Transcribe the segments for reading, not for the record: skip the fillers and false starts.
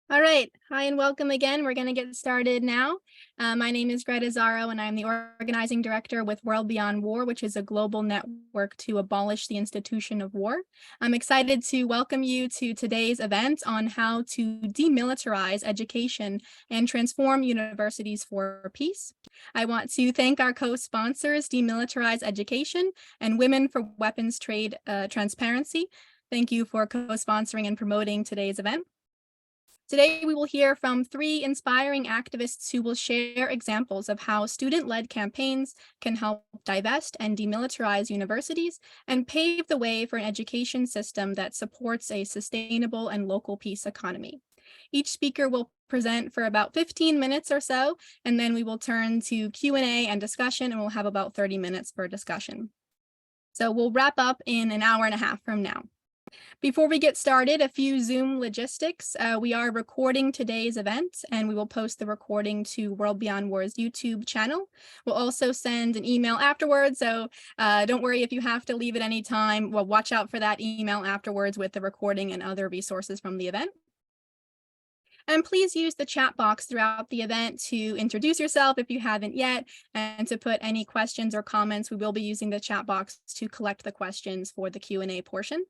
All right. Hi and welcome again. We're going to get started now. My name is Greta Zaro, and I'm the organizing director with World Beyond War, which is a global network to abolish the institution of war. I'm excited to welcome you to today's event on how to demilitarize education and transform universities for peace. I want to thank our co-sponsors, Demilitarise Education and Women for Weapons Trade Transparency. Thank you for co-sponsoring and promoting today's event. Today, we will hear from three inspiring activists who will share examples of how student-led campaigns can help divest and demilitarize universities and pave the way for an education system that supports a sustainable and local peace economy. Each speaker will present for about 15 minutes or so, and then we will turn to Q&A and discussion, and we'll have about 30 minutes for discussion. So we'll wrap up in an hour and a half from now. Before we get started, a few Zoom logistics. We are recording today's event, and we will post the recording to World Beyond War's YouTube channel. We'll also send an email afterwards, so don't worry if you have to leave at any time. Well, watch out for that email afterwards with the recording and other resources from the event. And please use the chat box throughout the event to introduce yourself if you haven't yet, and to put any questions or comments. We will be using the chat box to collect the questions for the Q&A portion.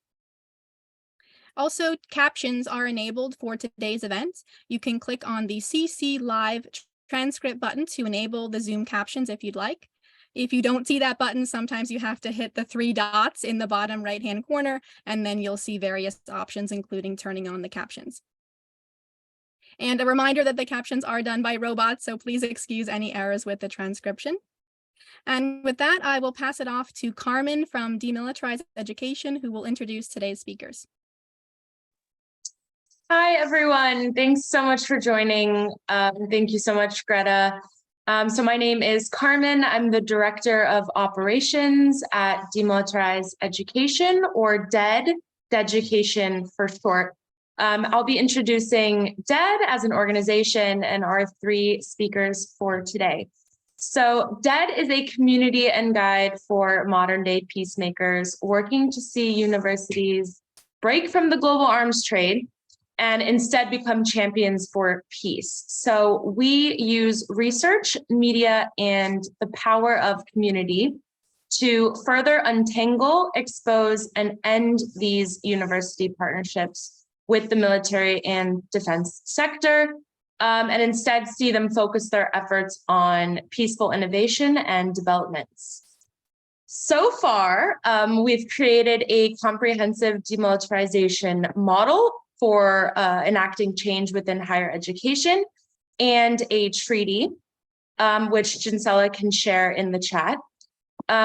Also, captions are enabled for today's event. You can click on the CC Live transcript button to enable the Zoom captions if you'd like. If you don't see that button, sometimes you have to hit the three dots in the bottom right-hand corner, and then you'll see various options, including turning on the captions. And a reminder that the captions are done by robots, so please excuse any errors with the transcription. And with that, I will pass it off to Carmen from Demilitarise Education, who will introduce today's speakers. Hi, everyone. Thanks so much for joining. Thank you so much, Greta. So my name is Carmen. I'm the Director of Operations at Demilitarise Education, or DED, Deducation for short. I'll be introducing DED as an organization and our three speakers for today. So DED is a community and guide for modern-day peacemakers working to see universities break from the global arms trade and instead become champions for peace. So we use research, media, and the power of community to further untangle, expose, and end these university partnerships with the military and defense sector, and instead see them focus their efforts on peaceful innovation and developments. So far, we've created a comprehensive demilitarization model for enacting change within higher education, and a treaty, which Jinsella can share in the chat.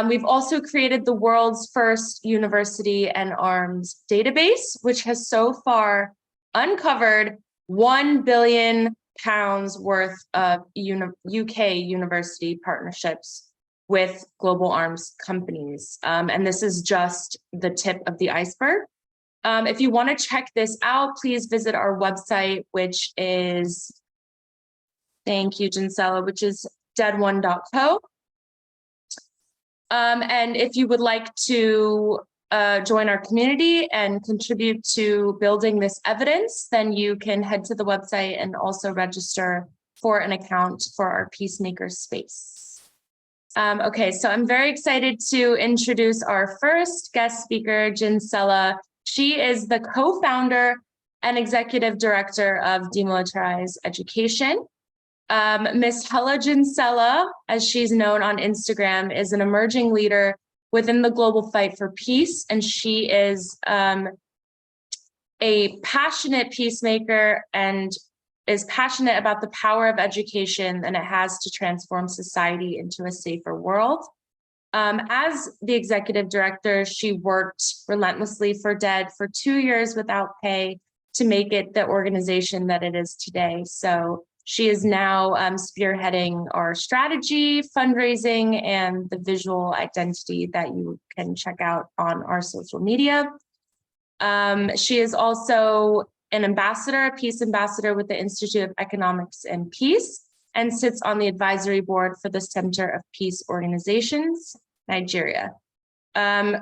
We've also created the world's first university and arms database, which has so far uncovered £1 billion worth of UK university partnerships with global arms companies. And this is just the tip of the iceberg. If you want to check this out, please visit our website, which is, thank you, Jinsella, which is dead1.co. And if you would like to join our community and contribute to building this evidence, then you can head to the website and also register for an account for our Peacemaker space. Okay, so I'm very excited to introduce our first guest speaker, Jinsella. She is the co-founder and executive director of Demilitarise Education. Miss Hella Jinsella, as she's known on Instagram, is an emerging leader within the global fight for peace, and she is a passionate peacemaker and is passionate about the power of education and it has to transform society into a safer world. As the executive director, she worked relentlessly for DED for 2 years without pay to make it the organization that it is today. So she is now spearheading our strategy, fundraising, and the visual identity that you can check out on our social media. She is also an ambassador, a peace ambassador with the Institute of Economics and Peace, and sits on the advisory board for the Center of Peace Organizations, Nigeria.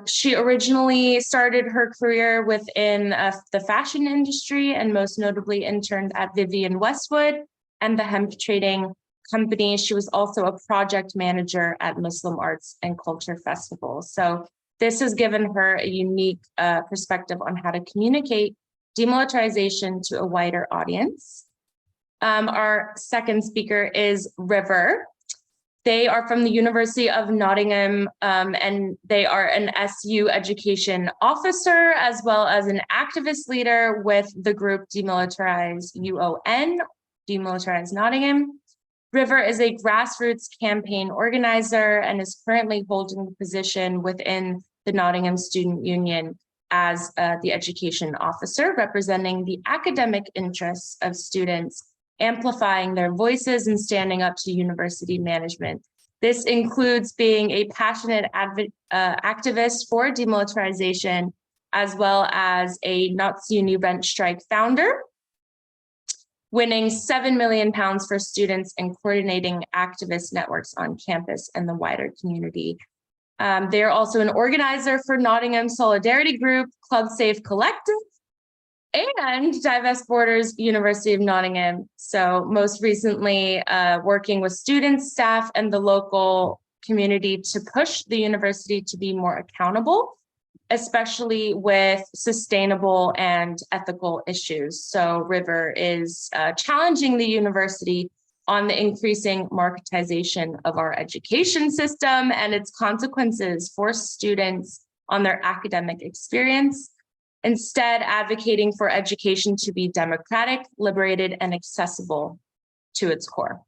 She originally started her career within the fashion industry and most notably interned at Vivienne Westwood and the hemp trading company. She was also a project manager at Muslim Arts and Culture Festival. So this has given her a unique perspective on how to communicate demilitarization to a wider audience. Our second speaker is River. They are from the University of Nottingham, and they are an SU education officer, as well as an activist leader with the group Demilitarise UON, Demilitarise Nottingham. River is a grassroots campaign organizer and is currently holding the position within the Nottingham Student Union as the education officer, representing the academic interests of students, amplifying their voices and standing up to university management. This includes being a passionate activist for demilitarization, as well as a Nazi New Bench Strike founder, winning £7 million for students and coordinating activist networks on campus and the wider community. They are also an organizer for Nottingham Solidarity Group, Club Safe Collective, and Divest Borders University of Nottingham. So most recently working with students, staff, and the local community to push the university to be more accountable, especially with sustainable and ethical issues. So River is challenging the university on the increasing marketization of our education system and its consequences for students on their academic experience, instead advocating for education to be democratic, liberated, and accessible to its core.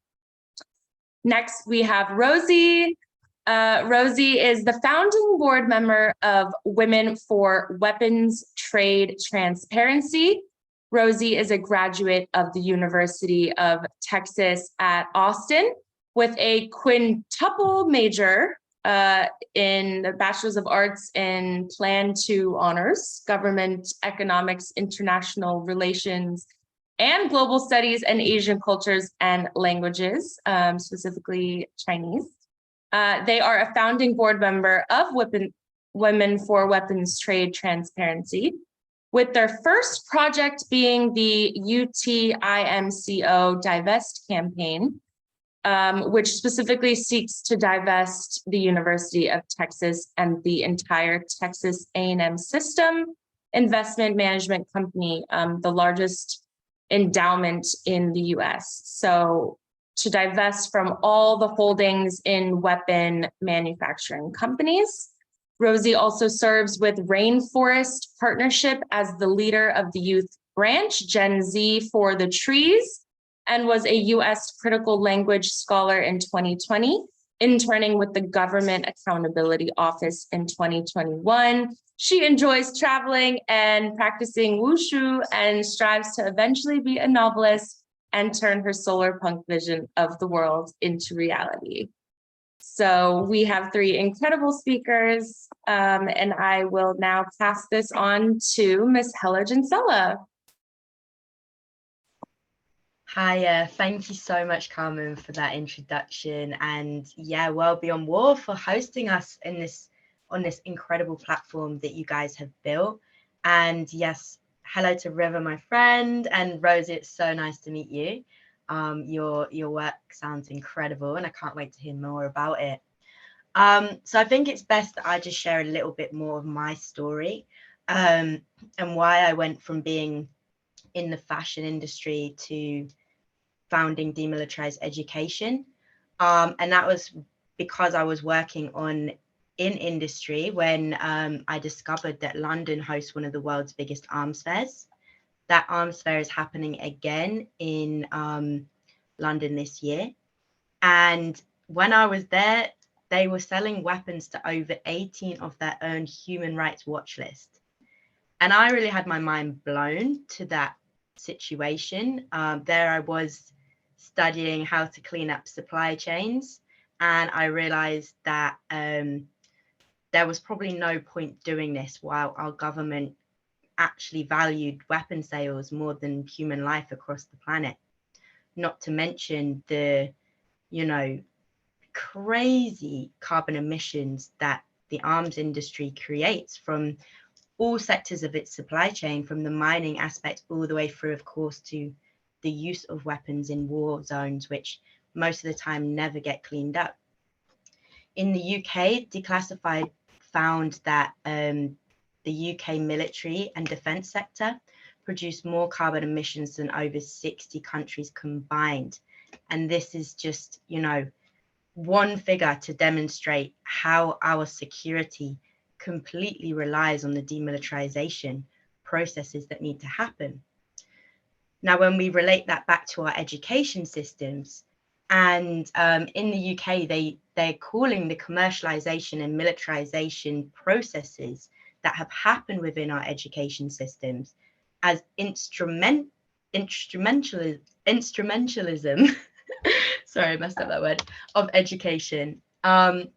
Next, we have Rosie. Rosie is the founding board member of Women for Weapons Trade Transparency. Rosie is a graduate of the University of Texas at Austin with a quintuple major in the Bachelor's of Arts in Plan 2 honors, Government Economics, International Relations, and Global Studies and Asian Cultures and Languages, specifically Chinese. They are a founding board member of Women for Weapons Trade Transparency, with their first project being the UTIMCO Divest campaign, which specifically seeks to divest the University of Texas and the entire Texas A&M system investment management company, the largest endowment in the US. So to divest from all the holdings in weapon manufacturing companies. Rosie also serves with Rainforest Partnership as the leader of the youth branch, Gen Z for the Trees, and was a US critical language scholar in 2020, interning with the Government Accountability Office in 2021. She enjoys traveling and practicing wushu and strives to eventually be a novelist and turn her solar punk vision of the world into reality. So we have three incredible speakers, and I will now pass this on to Ms. Hella Jinsella. Hi, thank you so much, Carmen, for that introduction, and yeah, World Beyond War for hosting us in on this incredible platform that you guys have built. And yes, hello to River, my friend, and Rosie. It's so nice to meet you. Your work sounds incredible, and I can't wait to hear more about it. So I think it's best that I just share a little bit more of my story, and why I went from being in the fashion industry to founding Demilitarise Education. And that was because I was working in industry when I discovered that London hosts one of the world's biggest arms fairs. That arms fair is happening again in London this year. And when I was there, they were selling weapons to over 18 of their own human rights watch list. And I really had my mind blown to that situation. There I was studying how to clean up supply chains. And I realized that there was probably no point doing this while our government actually valued weapon sales more than human life across the planet. Not to mention the, crazy carbon emissions that the arms industry creates from all sectors of its supply chain, from the mining aspect all the way through, of course, to the use of weapons in war zones, which most of the time never get cleaned up. In the UK, Declassified found that the UK military and defence sector produce more carbon emissions than over 60 countries combined. And this is just, you know, one figure to demonstrate how our security completely relies on the demilitarization processes that need to happen. Now, when we relate that back to our education systems, and in the UK, they're calling the commercialization and militarization processes that have happened within our education systems as instrumentalism. Sorry, I messed up that word, of education. And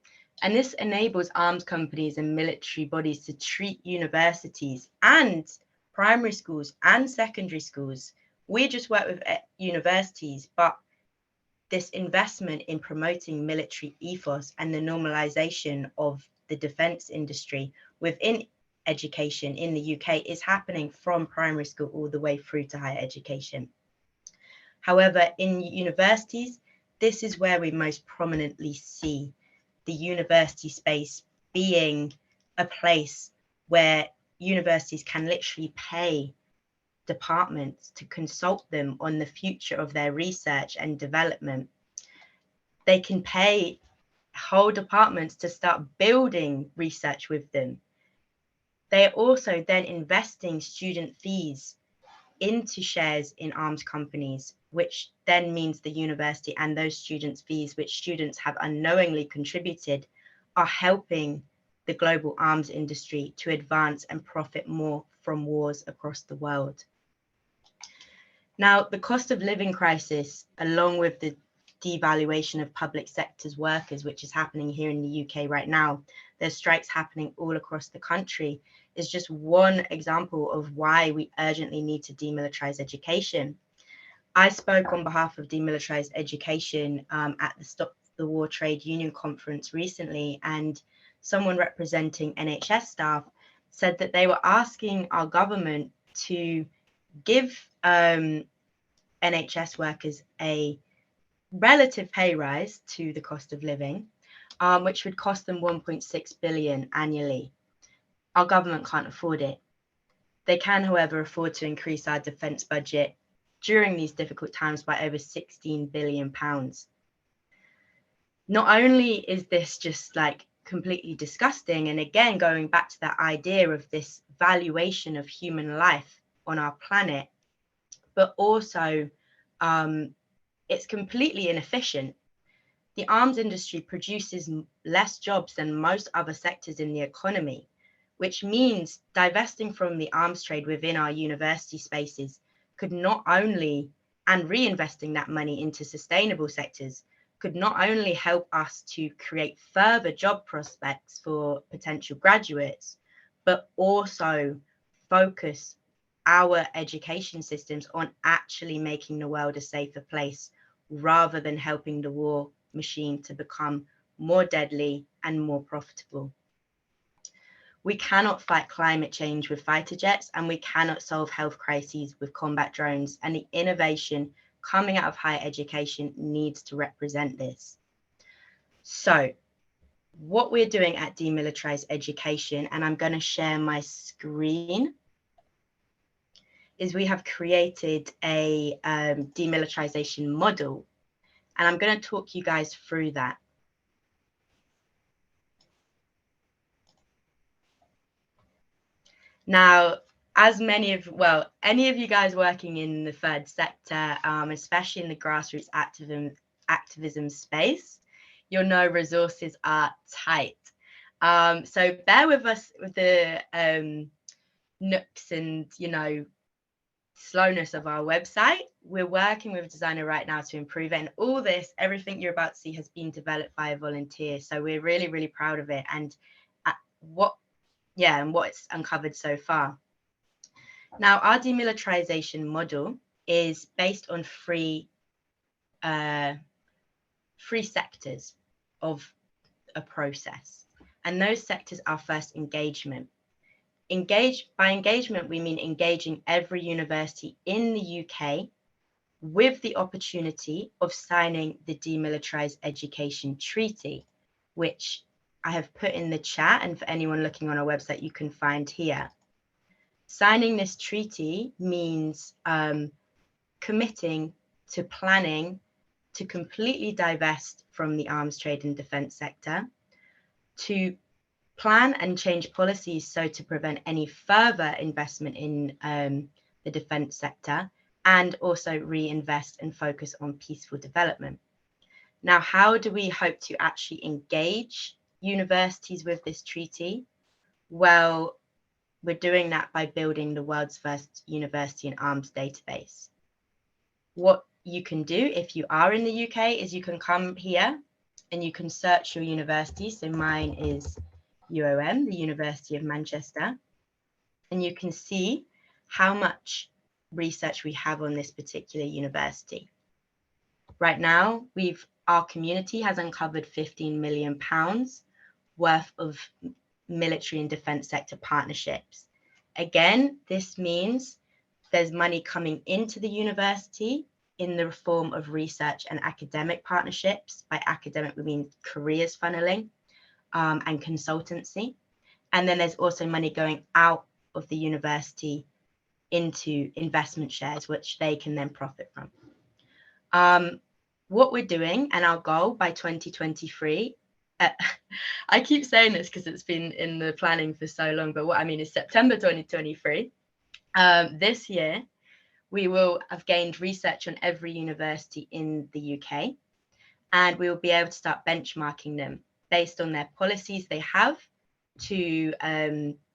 this enables arms companies and military bodies to treat universities and primary schools and secondary schools. We just work with universities, but this investment in promoting military ethos and the normalization of the defense industry within education in the UK is happening from primary school all the way through to higher education. However, in universities, this is where we most prominently see the university space being a place where universities can literally pay departments to consult them on the future of their research and development. They can pay whole departments to start building research with them. They are also then investing student fees into shares in arms companies, which then means the university and those students' fees, which students have unknowingly contributed, are helping the global arms industry to advance and profit more from wars across the world. Now, the cost of living crisis, along with the devaluation of public sector's workers, which is happening here in the UK right now, there's strikes happening all across the country, is just one example of why we urgently need to demilitarize education. I spoke on behalf of Demilitarise Education at the Stop the War Trade Union conference recently, and someone representing NHS staff said that they were asking our government to give NHS workers a relative pay rise to the cost of living, which would cost them 1.6 billion annually. Our government can't afford it. They can, however, afford to increase our defence budget during these difficult times by over 16 billion pounds. Not only is this just like completely disgusting, and again, going back to that idea of this valuation of human life on our planet, but also it's completely inefficient. The arms industry produces less jobs than most other sectors in the economy, which means divesting from the arms trade within our university spaces could not only, and reinvesting that money into sustainable sectors, could not only help us to create further job prospects for potential graduates, but also focus our education systems on actually making the world a safer place, rather than helping the war machine to become more deadly and more profitable. We cannot fight climate change with fighter jets, and we cannot solve health crises with combat drones, and the innovation coming out of higher education needs to represent this. So what we're doing at Demilitarise Education, and I'm going to share my screen, is we have created a demilitarization model, and I'm going to talk you guys through that. Now, as any of you guys working in the third sector, especially in the grassroots activism space, you'll know resources are tight. So bear with us with the nooks and, you know, slowness of our website. We're working with a designer right now to improve it, and all this, everything you're about to see, has been developed by a volunteer. So we're really, really proud of it, and what it's uncovered so far. Now, our demilitarization model is based on three sectors of a process. And those sectors are first engagement. By engagement, we mean engaging every university in the UK with the opportunity of signing the Demilitarised Education Treaty, which I have put in the chat, and for anyone looking on our website, you can find here. Signing this treaty means committing to planning to completely divest from the arms trade and defence sector, to plan and change policies so to prevent any further investment in the defence sector, and also reinvest and focus on peaceful development. Now, how do we hope to actually engage universities with this treaty? Well, we're doing that by building the world's first university and arms database. What you can do if you are in the UK is you can come here and you can search your university. So mine is UOM, the University of Manchester, and you can see how much research we have on this particular university. Right now, our community has uncovered £15 million worth of military and defence sector partnerships. Again, this means there's money coming into the university in the form of research and academic partnerships. By academic, we mean careers funneling and consultancy. And then there's also money going out of the university into investment shares, which they can then profit from. What we're doing and our goal by 2023, I keep saying this because it's been in the planning for so long, but what I mean is September 2023, this year, we will have gained research on every university in the UK, and we will be able to start benchmarking them based on their policies they have to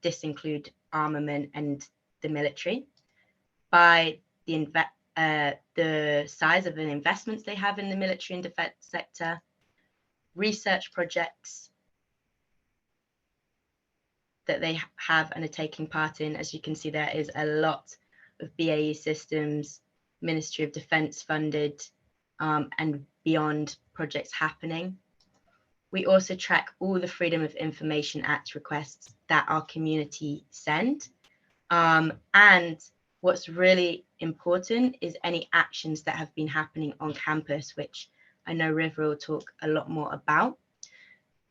disinclude armament and the military, by the size of the investments they have in the military and defence sector, research projects that they have and are taking part in. As you can see, there is a lot of BAE Systems, Ministry of Defence funded and beyond projects happening. We also track all the Freedom of Information Act requests that our community send. And what's really important is any actions that have been happening on campus, which I know River will talk a lot more about.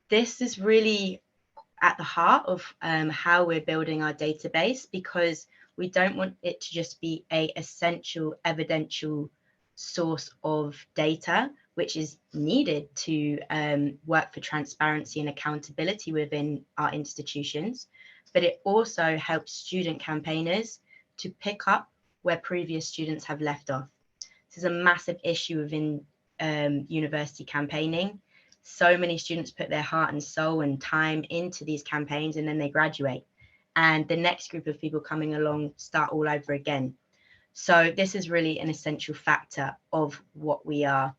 This is really at the heart of how we're building our database, because we don't want it to just be an essential evidential source of data, which is needed to work for transparency and accountability within our institutions, but it also helps student campaigners to pick up where previous students have left off. This is a massive issue within university campaigning. So many students put their heart and soul and time into these campaigns, and then they graduate, and the next group of people coming along start all over again. So this is really an essential factor of what we are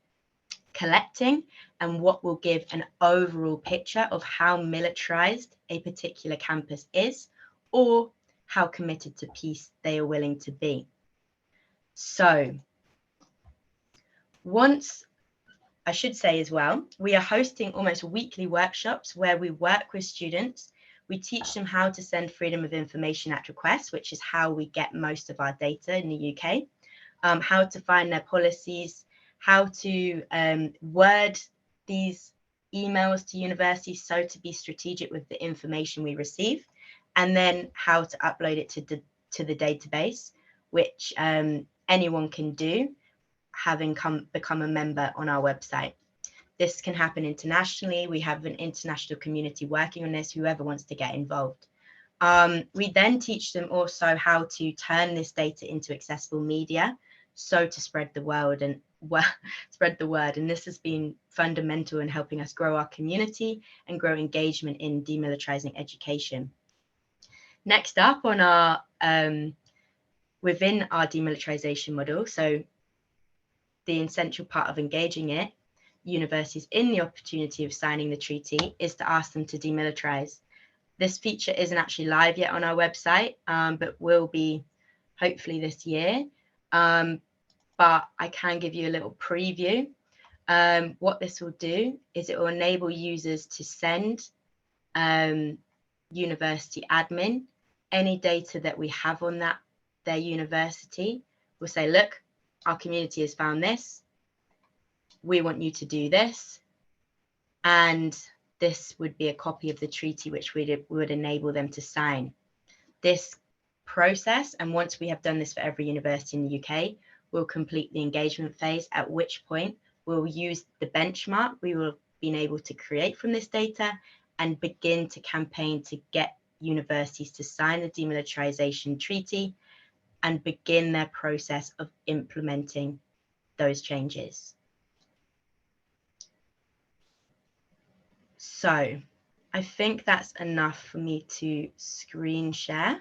collecting and what will give an overall picture of how militarized a particular campus is, or how committed to peace they are willing to be. So I should say as well, we are hosting almost weekly workshops where we work with students. We teach them how to send Freedom of Information Act requests, which is how we get most of our data in the UK, how to find their policies, how to word these emails to universities so to be strategic with the information we receive, and then how to upload it to the database, which anyone can do, having become a member on our website. This can happen internationally. We have an international community working on this, whoever wants to get involved. We then teach them also how to turn this data into accessible media, so to spread the word. And this has been fundamental in helping us grow our community and grow engagement in demilitarizing education. Next up on our within our demilitarization model, so the essential part of engaging universities in the opportunity of signing the treaty is to ask them to demilitarize. This feature isn't actually live yet on our website, but will be hopefully this year. But I can give you a little preview. What this will do is it will enable users to send university admin, any data that we have on their university, we'll say, look, our community has found this. We want you to do this. And this would be a copy of the treaty which would enable them to sign. This process, and once we have done this for every university in the UK, we'll complete the engagement phase, at which point we'll use the benchmark we will have been able to create from this data and begin to campaign to get universities to sign the Demilitarisation Treaty and begin their process of implementing those changes. So I think that's enough for me to screen share.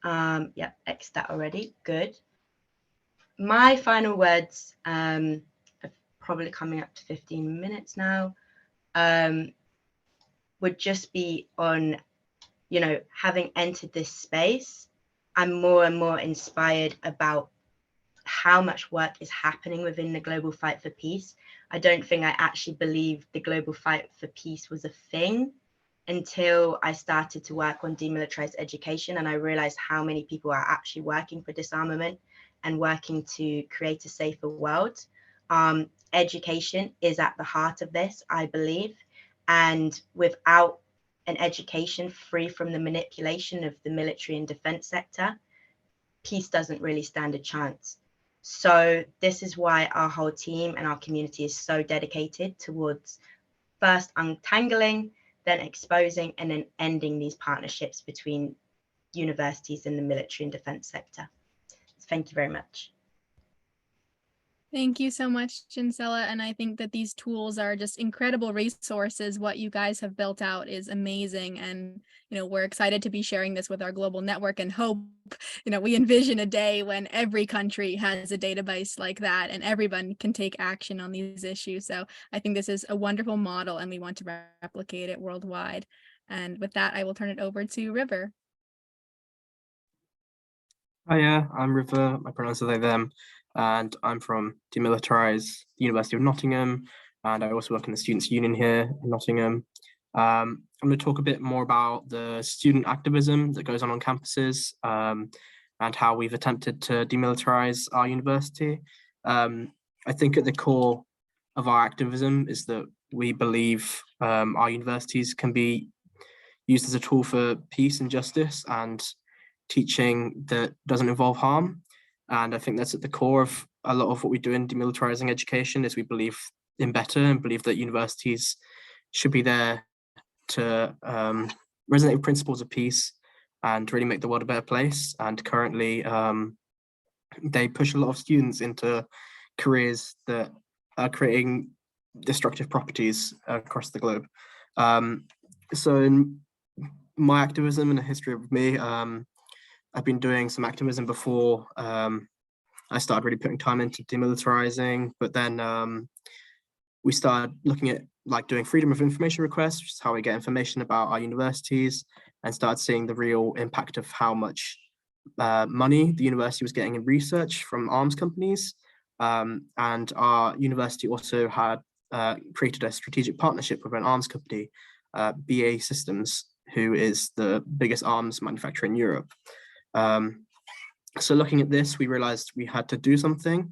Yeah, X that already, good. My final words, are probably coming up to 15 minutes now, would just be on, you know, having entered this space, I'm more and more inspired about how much work is happening within the global fight for peace. I don't think I actually believed the global fight for peace was a thing until I started to work on demilitarized education, and I realized how many people are actually working for disarmament and working to create a safer world. Education is at the heart of this, I believe, and without an education free from the manipulation of the military and defense sector, peace doesn't really stand a chance. So this is why our whole team and our community is so dedicated towards first untangling, then exposing, and then ending these partnerships between universities and the military and defense sector. So thank you very much. Thank you so much, Jinsella. And I think that these tools are just incredible resources. What you guys have built out is amazing. And, you know, we're excited to be sharing this with our global network and hope, you know, we envision a day when every country has a database like that and everyone can take action on these issues. So I think this is a wonderful model and we want to replicate it worldwide. And with that, I will turn it over to River. Hiya, I'm River, my pronouns are they, them, and I'm from Demilitarise, the University of Nottingham, and I also work in the Students' Union here in Nottingham. I'm going to talk a bit more about the student activism that goes on campuses and how we've attempted to demilitarise our university. I think at the core of our activism is that we believe our universities can be used as a tool for peace and justice and teaching that doesn't involve harm. And I think that's at the core of a lot of what we do in demilitarizing education, is we believe in better and believe that universities should be there to resonate with principles of peace and really make the world a better place. And currently they push a lot of students into careers that are creating destructive properties across the globe. So in my activism and the history of me, I've been doing some activism before I started really putting time into demilitarizing, but then we started looking at like doing freedom of information requests, which is how we get information about our universities, and started seeing the real impact of how much money the university was getting in research from arms companies. And our university also had created a strategic partnership with an arms company, BAE Systems, who is the biggest arms manufacturer in Europe. So looking at this, we realized we had to do something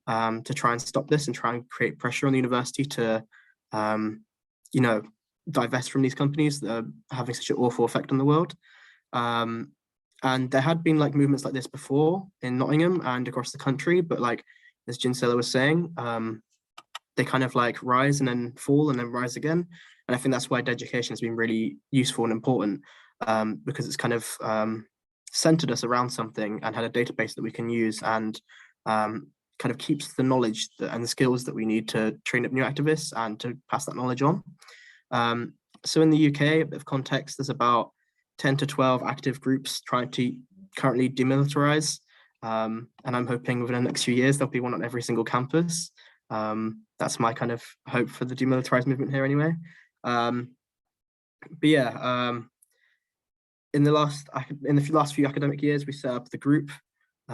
to try and stop this and try and create pressure on the university to, you know, divest from these companies that are having such an awful effect on the world. And there had been like movements like this before in Nottingham and across the country, but like, as Jinsella was saying, they kind of like rise and then fall and then rise again. And I think that's why education has been really useful and important, because it's kind of centered us around something and had a database that we can use, and kind of keeps the knowledge and the skills that we need to train up new activists and to pass that knowledge on. So in the UK, a bit of context, there's about 10 to 12 active groups trying to currently demilitarize. And I'm hoping within the next few years, there'll be one on every single campus. That's my kind of hope for the demilitarized movement here anyway. But yeah, in the last few academic years, we set up the group. We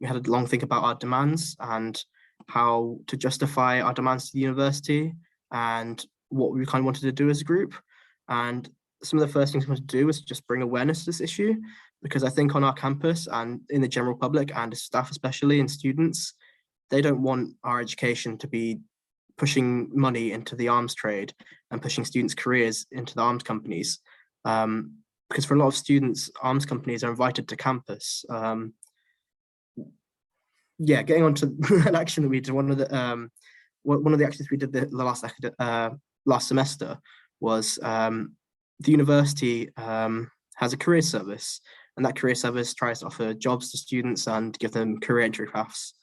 had a long think about our demands and how to justify our demands to the university and what we kind of wanted to do as a group. And some of the first things we want to do is just bring awareness to this issue, because I think on our campus and in the general public and staff especially and students, they don't want our education to be pushing money into the arms trade and pushing students' careers into the arms companies. Because for a lot of students, arms companies are invited to campus. Yeah, getting on to an action that we did, one of the actions we did the last semester was the university has a career service, and that career service tries to offer jobs to students and give them career entry paths.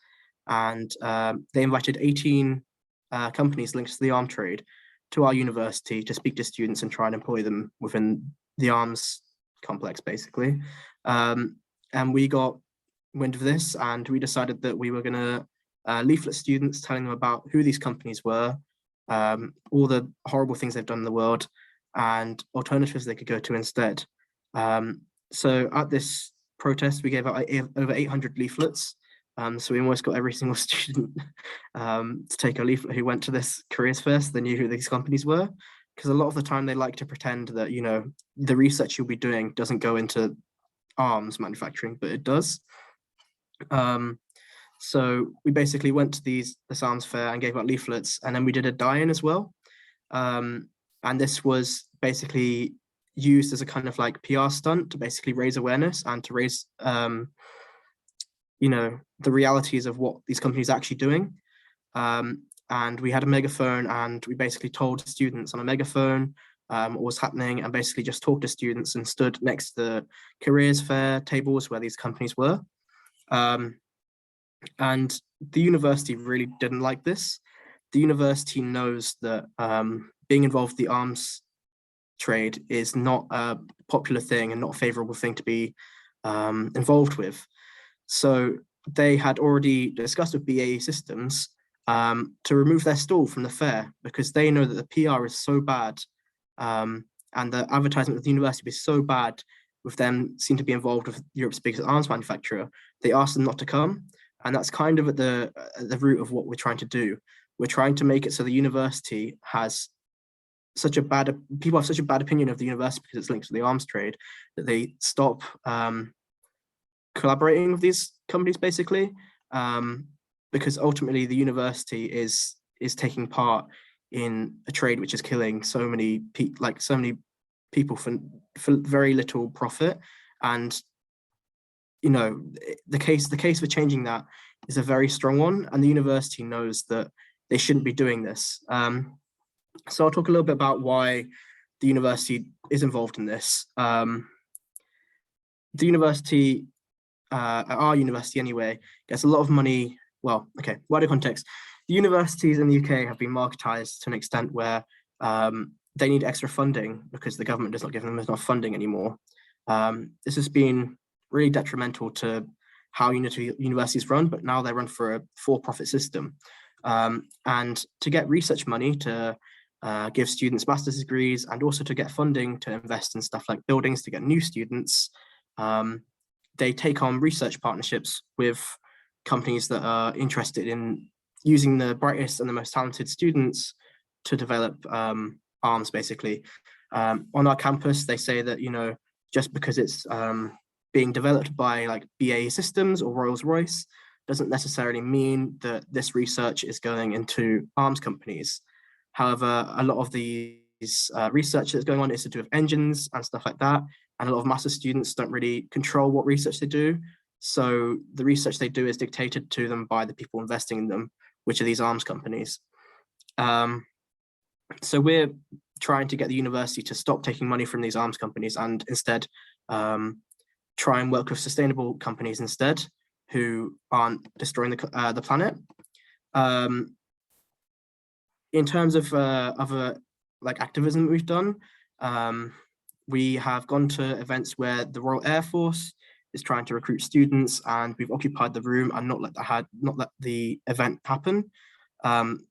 And they invited 18 companies linked to the arms trade to our university to speak to students and try and employ them within the arms complex, basically. And we got wind of this, and we decided that we were going to leaflet students, telling them about who these companies were, all the horrible things they've done in the world, and alternatives they could go to instead. So at this protest, we gave out over 800 leaflets. So we almost got every single student to take a leaflet who went to this careers fest. They knew who these companies were, because a lot of the time they like to pretend that, you know, the research you'll be doing doesn't go into arms manufacturing, but it does. So we basically went to this arms fair and gave out leaflets, and then we did a die-in as well. And this was basically used as a kind of like PR stunt to basically raise awareness and to raise, you know, the realities of what these companies are actually doing. And we had a megaphone, and we basically told students on a megaphone what was happening, and basically just talked to students and stood next to the careers fair tables where these companies were. And the university really didn't like this. The university knows that being involved in the arms trade is not a popular thing and not a favorable thing to be involved with. So they had already discussed with BAE Systems to remove their stall from the fair, because they know that the PR is so bad and the advertisement of the university is so bad with them seem to be involved with Europe's biggest arms manufacturer. They asked them not to come. And that's kind of at the root of what we're trying to do. We're trying to make it so the university has people have such a bad opinion of the university because it's linked to the arms trade, that they stop collaborating with these companies, basically, because ultimately the university is taking part in a trade which is killing so many people for very little profit. And you know, the case for changing that is a very strong one, and the university knows that they shouldn't be doing this. So I'll talk a little bit about why the university is involved in this. The university, our university anyway, gets a lot of money. Well, okay, wider context. The universities in the UK have been marketized to an extent where they need extra funding because the government does not give them enough funding anymore. This has been really detrimental to how universities run, but now they run for a for-profit system. And to get research money to give students master's degrees, and also to get funding to invest in stuff like buildings to get new students, they take on research partnerships with companies that are interested in using the brightest and the most talented students to develop arms, basically. On our campus, they say that, you know, just because it's being developed by like BAE Systems or Rolls-Royce doesn't necessarily mean that this research is going into arms companies. However, a lot of these research that's going on is to do with engines and stuff like that, and a lot of master's students don't really control what research they do. So the research they do is dictated to them by the people investing in them, which are these arms companies. So we're trying to get the university to stop taking money from these arms companies and instead try and work with sustainable companies instead, who aren't destroying the planet. In terms of other like activism that we've done, we have gone to events where the Royal Air Force is trying to recruit students, and we've occupied the room and not let the event happen,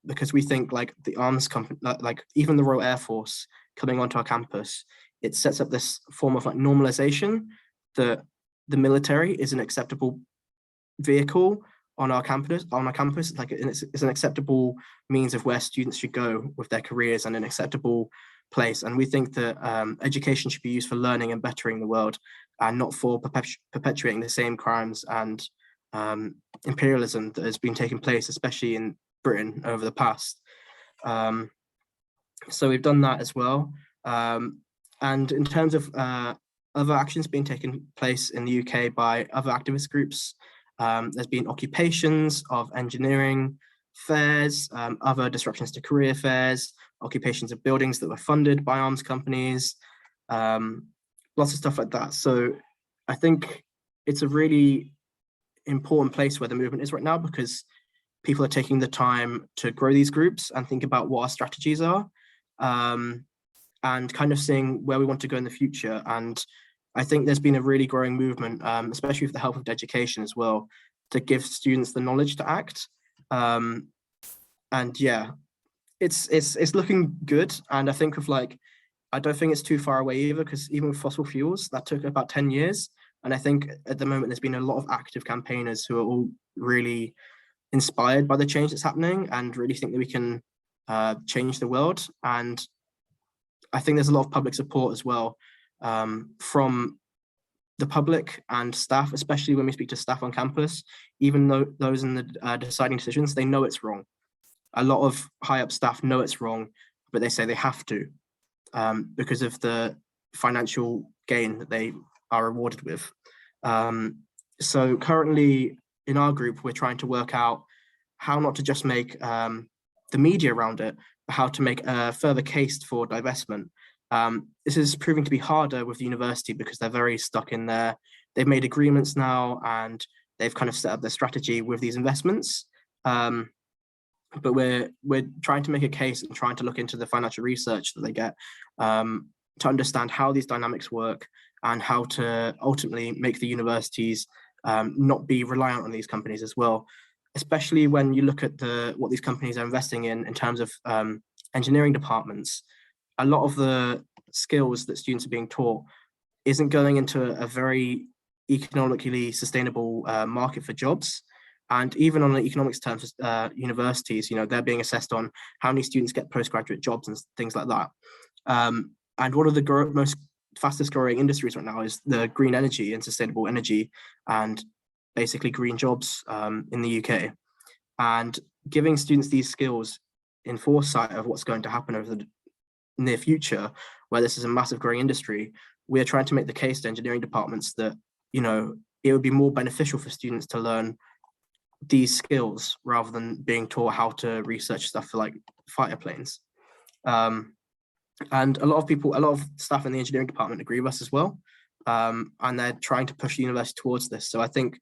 because we think like the arms company, like even the Royal Air Force coming onto our campus, it sets up this form of like normalization that the military is an acceptable vehicle on our campus. Like it's an acceptable means of where students should go with their careers, and an acceptable place. And we think that education should be used for learning and bettering the world, and not for perpetuating the same crimes and imperialism that has been taking place, especially in Britain over the past. So we've done that as well. And in terms of other actions being taken place in the UK by other activist groups, there's been occupations of engineering fairs, other disruptions to career fairs, occupations of buildings that were funded by arms companies, lots of stuff like that. So I think it's a really important place where the movement is right now, because people are taking the time to grow these groups and think about what our strategies are, and kind of seeing where we want to go in the future. And I think there's been a really growing movement, especially with the help of education as well, to give students the knowledge to act. And yeah, it's looking good. And I think of like, I don't think it's too far away either, because even with fossil fuels, that took about 10 years. And I think at the moment, there's been a lot of active campaigners who are all really inspired by the change that's happening and really think that we can change the world. And I think there's a lot of public support as well, from the public and staff, especially when we speak to staff on campus. Even though those in the deciding decisions, they know it's wrong. A lot of high up staff know it's wrong, but they say they have to, because of the financial gain that they are rewarded with. So currently in our group, we're trying to work out how not to just make the media around it, but how to make a further case for divestment. This is proving to be harder with the university because they're very stuck in there. They've made agreements now and they've kind of set up their strategy with these investments. But we're trying to make a case and trying to look into the financial research that they get, to understand how these dynamics work and how to ultimately make the universities not be reliant on these companies as well, especially when you look at what these companies are investing in terms of engineering departments. A lot of the skills that students are being taught isn't going into a very economically sustainable market for jobs. And even on the economics terms, universities, they're being assessed on how many students get postgraduate jobs and things like that. And one of the most fastest growing industries right now is the green energy and sustainable energy, and basically green jobs in the UK. And giving students these skills in foresight of what's going to happen over the near future, where this is a massive growing industry, we're trying to make the case to engineering departments that, it would be more beneficial for students to learn these skills rather than being taught how to research stuff for like fighter planes. And a lot of staff in the engineering department agree with us as well. And they're trying to push the university towards this. So I think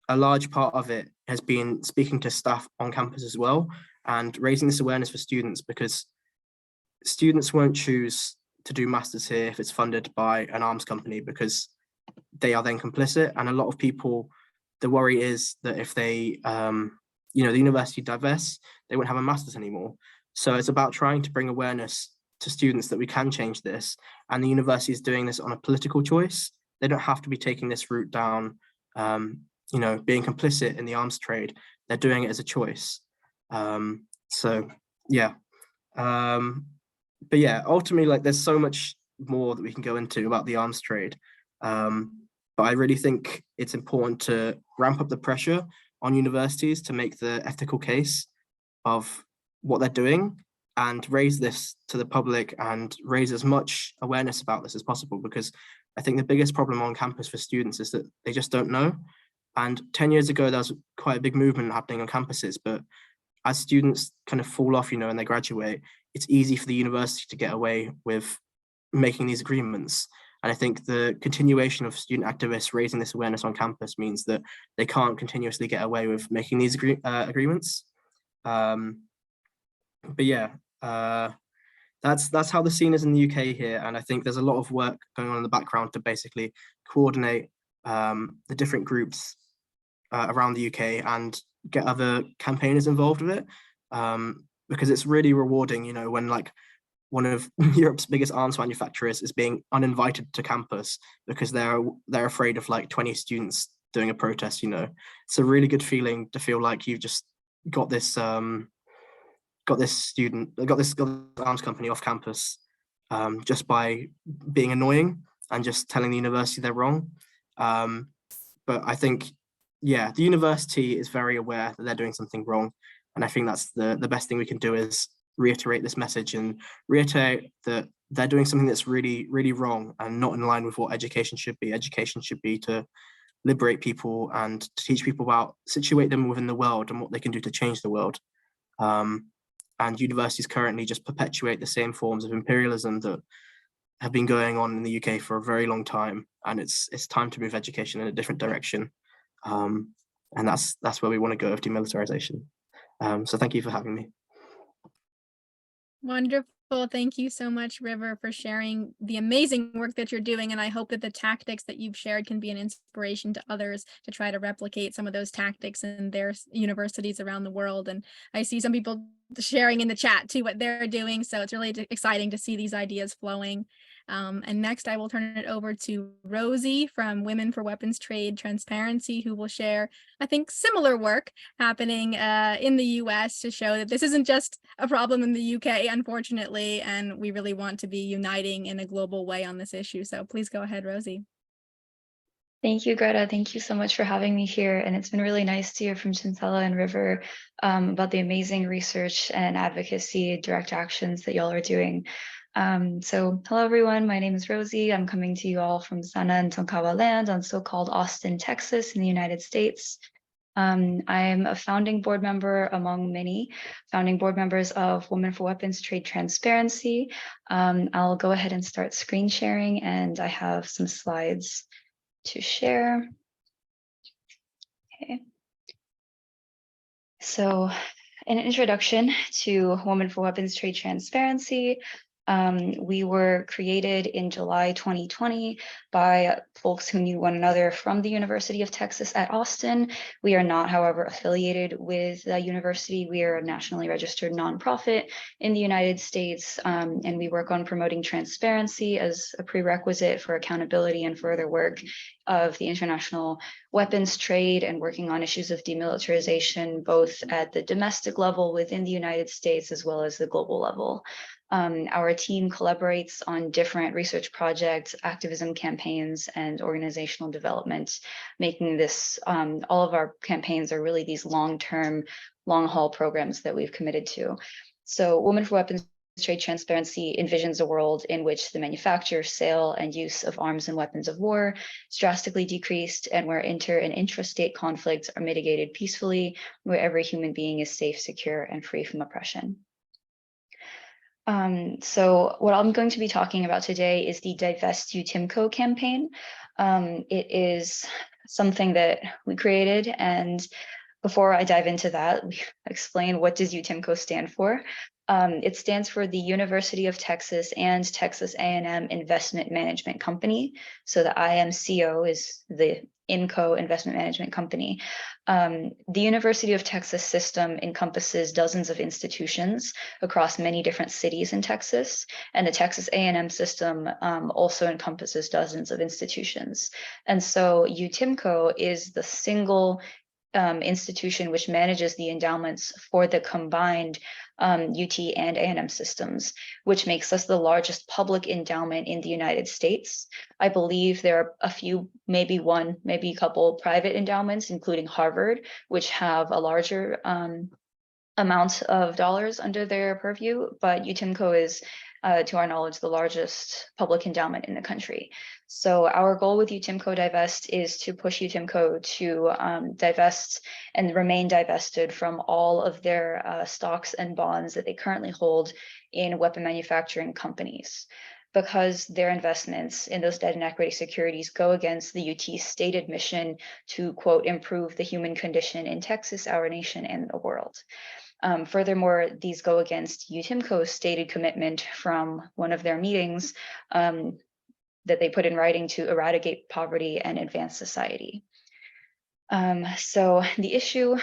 a large part of it has been speaking to staff on campus as well and raising this awareness for students, because students won't choose to do masters here if it's funded by an arms company, because they are then complicit. And a lot of people, the worry is that if they, the university divests, they won't have a master's anymore. So it's about trying to bring awareness to students that we can change this. And the university is doing this on a political choice. They don't have to be taking this route down, being complicit in the arms trade. They're doing it as a choice. So yeah. But yeah, ultimately, like, there's so much more that we can go into about the arms trade. But I really think it's important to ramp up the pressure on universities to make the ethical case of what they're doing and raise this to the public and raise as much awareness about this as possible, because I think the biggest problem on campus for students is that they just don't know. And 10 years ago, there was quite a big movement happening on campuses, but as students kind of fall off, and they graduate, it's easy for the university to get away with making these agreements. And I think the continuation of student activists raising this awareness on campus means that they can't continuously get away with making these agreements. But yeah, that's how the scene is in the UK here. And I think there's a lot of work going on in the background to basically coordinate the different groups around the UK and get other campaigners involved with it. Because it's really rewarding, when like one of Europe's biggest arms manufacturers is being uninvited to campus because they're afraid of like 20 students doing a protest. It's a really good feeling to feel like you've just got this arms company off campus, just by being annoying and just telling the university they're wrong. But I think, yeah, the university is very aware that they're doing something wrong. And I think that's the best thing we can do is reiterate this message and reiterate that they're doing something that's really, really wrong and not in line with what education should be. Education should be to liberate people and to teach people about, situate them within the world and what they can do to change the world. And universities currently just perpetuate the same forms of imperialism that have been going on in the UK for a very long time. And it's time to move education in a different direction. And that's where we want to go with demilitarization. So thank you for having me. Wonderful. Thank you so much, River, for sharing the amazing work that you're doing. And I hope that the tactics that you've shared can be an inspiration to others to try to replicate some of those tactics in their universities around the world. And I see some people sharing in the chat too what they're doing. So it's really exciting to see these ideas flowing. And next, I will turn it over to Rosie from Women for Weapons Trade Transparency, who will share, I think, similar work happening in the US to show that this isn't just a problem in the UK, unfortunately, and we really want to be uniting in a global way on this issue. So please go ahead, Rosie. Thank you, Greta. Thank you so much for having me here. And it's been really nice to hear from Jinsella and River about the amazing research and advocacy direct actions that y'all are doing. So hello, everyone. My name is Rosie. I'm coming to you all from Sana and Tonkawa land on so-called Austin, Texas in the United States. I'm a founding board member among many founding board members of Women for Weapons Trade Transparency. I'll go ahead and start screen sharing, and I have some slides to share. Okay. So an introduction to Women for Weapons Trade Transparency. We were created in July 2020 by folks who knew one another from the University of Texas at Austin. We are not, however, affiliated with the university. We are a nationally registered nonprofit in the United States, and we work on promoting transparency as a prerequisite for accountability and further work of the international weapons trade and working on issues of demilitarization, both at the domestic level within the United States as well as the global level. Our team collaborates on different research projects, activism campaigns, and organizational development, making this, all of our campaigns are really these long-term, long-haul programs that we've committed to. So Women for Weapons Trade Transparency envisions a world in which the manufacture, sale, and use of arms and weapons of war is drastically decreased, and where inter and intrastate conflicts are mitigated peacefully, where every human being is safe, secure, and free from oppression. So what I'm going to be talking about today is the Divest UTIMCO campaign. It is something that we created, and before I dive into that, we explain what does UTIMCO stand for. It stands for the University of Texas and Texas A&M Investment Management Company. So the IMCO is the INCO Investment Management Company. The University of Texas system encompasses dozens of institutions across many different cities in Texas, and the Texas A&M system also encompasses dozens of institutions. And so UTIMCO is the single institution which manages the endowments for the combined UT and A&M systems, which makes us the largest public endowment in the United States. I believe there are a few, maybe one, maybe a couple private endowments, including Harvard, which have a larger amount of dollars under their purview, but UTIMCO is, to our knowledge, the largest public endowment in the country. So our goal with UTIMCO Divest is to push UTIMCO to divest and remain divested from all of their stocks and bonds that they currently hold in weapon manufacturing companies, because their investments in those debt and equity securities go against the UT's stated mission to, quote, improve the human condition in Texas, our nation, and the world. Furthermore, these go against UTIMCO's stated commitment from one of their meetings that they put in writing to eradicate poverty and advance society. So the issue,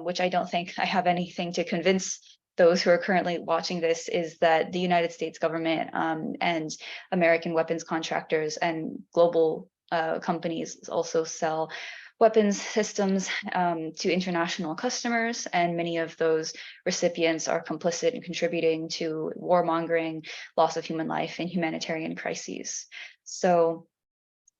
which I don't think I have anything to convince those who are currently watching this, is that the United States government and American weapons contractors and global companies also sell weapons systems to international customers, and many of those recipients are complicit in contributing to warmongering, loss of human life, and humanitarian crises. So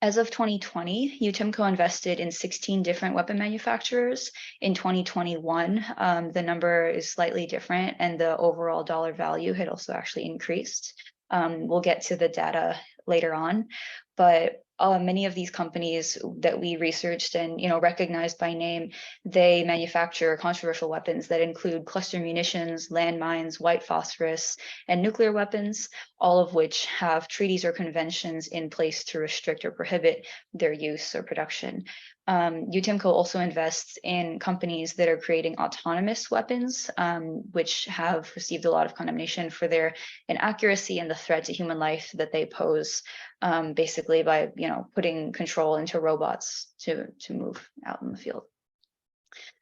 as of 2020, UTIMCO invested in 16 different weapon manufacturers. In 2021, the number is slightly different, and the overall dollar value had also actually increased. We'll get to the data later on, but many of these companies that we researched and recognized by name, they manufacture controversial weapons that include cluster munitions, landmines, white phosphorus, and nuclear weapons, all of which have treaties or conventions in place to restrict or prohibit their use or production. UTIMCO also invests in companies that are creating autonomous weapons, which have received a lot of condemnation for their inaccuracy and the threat to human life that they pose, basically by putting control into robots to move out in the field.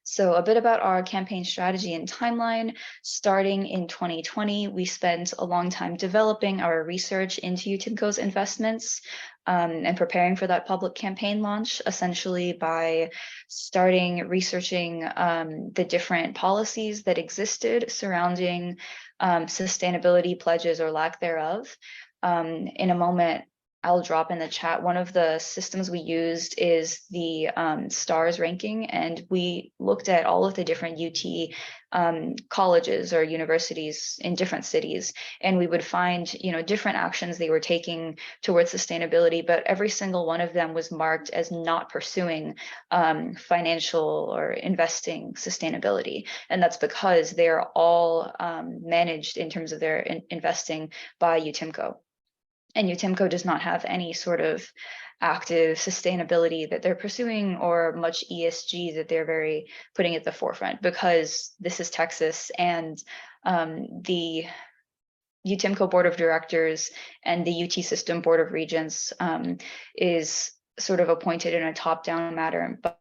So a bit about our campaign strategy and timeline. Starting in 2020, we spent a long time developing our research into UTIMCO's investments and preparing for that public campaign launch, essentially by starting researching the different policies that existed surrounding sustainability pledges or lack thereof. In a moment, I'll drop in the chat. One of the systems we used is the STARS ranking, and we looked at all of the different UT colleges or universities in different cities, and we would find different actions they were taking towards sustainability, but every single one of them was marked as not pursuing financial or investing sustainability, and that's because they are all managed in terms of their investing by UTIMCO. And UTIMCO does not have any sort of active sustainability that they're pursuing or much ESG that they're very putting at the forefront, because this is Texas, and the UTIMCO Board of Directors and the UT System Board of Regents is sort of appointed in a top-down manner by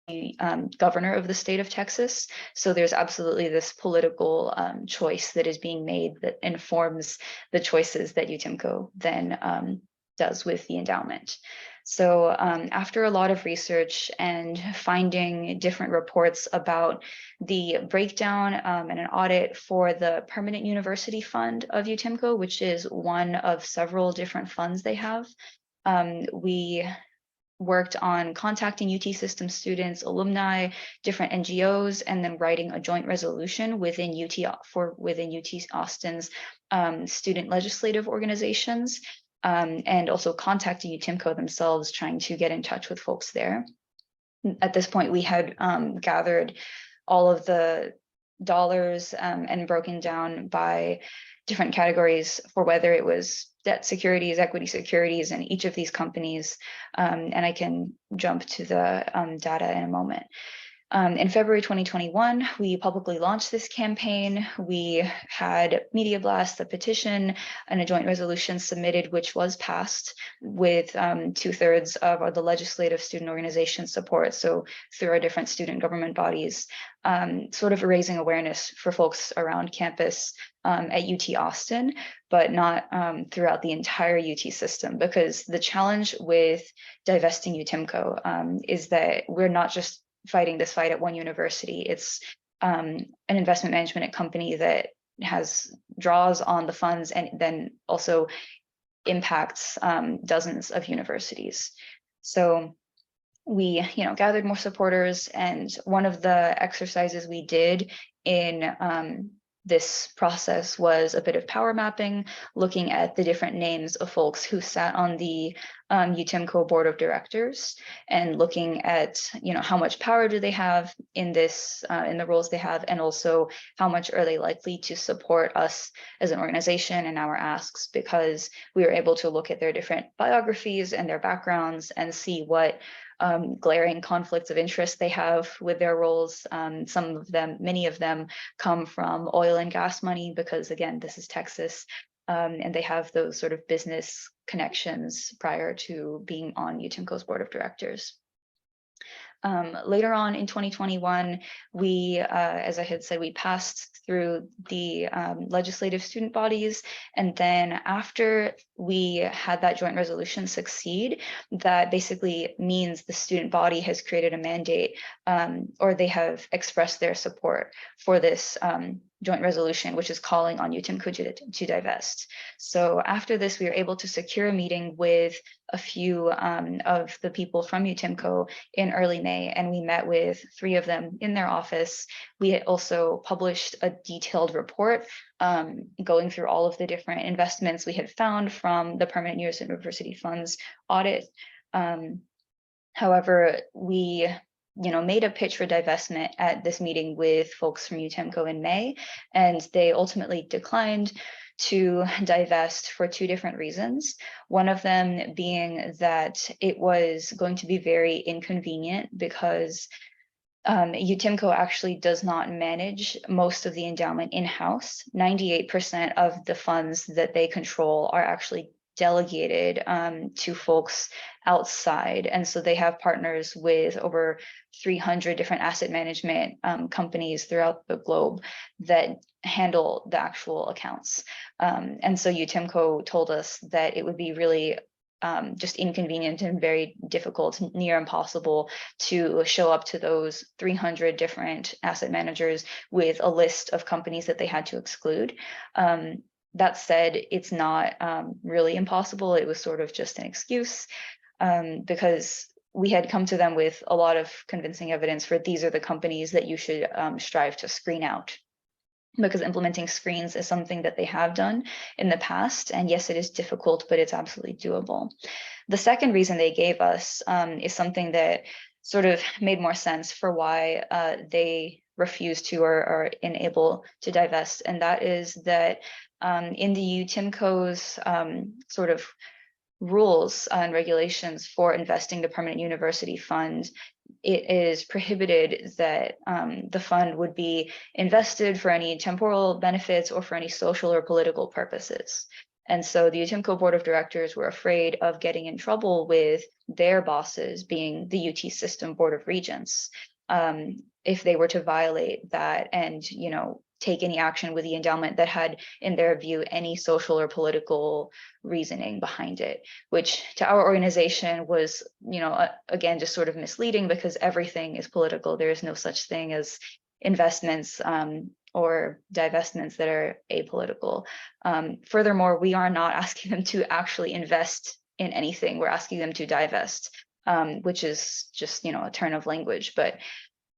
the governor of the state of Texas. So there's absolutely this political choice that is being made that informs the choices that UTIMCO then does with the endowment. So after a lot of research and finding different reports about the breakdown and an audit for the Permanent University Fund of UTIMCO, which is one of several different funds they have, we worked on contacting UT System students, alumni, different NGOs, and then writing a joint resolution within UT Austin's student legislative organizations, and also contacting UTIMCO themselves, trying to get in touch with folks there. At this point, we had gathered all of the dollars and broken down by different categories for whether it was debt securities, equity securities, and each of these companies. And I can jump to the data in a moment. In February 2021, we publicly launched this campaign. We had media blasts, a petition, and a joint resolution submitted, which was passed with 2/3 of the legislative student organization support. So through our different student government bodies, sort of raising awareness for folks around campus at UT Austin, but not throughout the entire UT system, because the challenge with divesting UTIMCO is that we're not just fighting this fight at one university. It's an investment management company that draws on the funds and then also impacts dozens of universities. So we gathered more supporters, and one of the exercises we did in this process was a bit of power mapping, looking at the different names of folks who sat on the UTIMCO board of directors, and looking at how much power do they have in this in the roles they have, and also how much are they likely to support us as an organization and our asks, because we were able to look at their different biographies and their backgrounds and see what glaring conflicts of interest they have with their roles. Many of them come from oil and gas money, because again, this is Texas, and they have those sort of business connections prior to being on UTIMCO's board of directors. Later on in 2021, we, as I had said, we passed through the legislative student bodies. And then after we had that joint resolution succeed, that basically means the student body has created a mandate, or they have expressed their support for this joint resolution, which is calling on UTIMCO to divest. So after this, we were able to secure a meeting with a few of the people from UTIMCO in early May, and we met with 3 of them in their office. We had also published a detailed report going through all of the different investments we had found from the Permanent University Funds audit. However, we made a pitch for divestment at this meeting with folks from UTIMCO in May, and they ultimately declined to divest for 2 different reasons. One of them being that it was going to be very inconvenient because UTIMCO actually does not manage most of the endowment in-house. 98% of the funds that they control are actually delegated to folks outside. And so they have partners with over 300 different asset management companies throughout the globe that handle the actual accounts. And so UTIMCO told us that it would be really just inconvenient and very difficult, near impossible to show up to those 300 different asset managers with a list of companies that they had to exclude. That said, it's not really impossible. It was sort of just an excuse because we had come to them with a lot of convincing evidence for these are the companies that you should strive to screen out, because implementing screens is something that they have done in the past. And yes, it is difficult, but it's absolutely doable. The second reason they gave us is something that sort of made more sense for why they refused to or are unable to divest. And that is that in the UTIMCO's sort of rules and regulations for investing the Permanent University Fund, it is prohibited that the fund would be invested for any temporal benefits or for any social or political purposes. And so the UTIMCO board of directors were afraid of getting in trouble with their bosses, being the UT System Board of Regents, if they were to violate that and, take any action with the endowment that had, in their view, any social or political reasoning behind it, which to our organization was, again, just sort of misleading because everything is political. There is no such thing as investments or divestments that are apolitical. Furthermore, we are not asking them to actually invest in anything. We're asking them to divest, which is just, a turn of language. But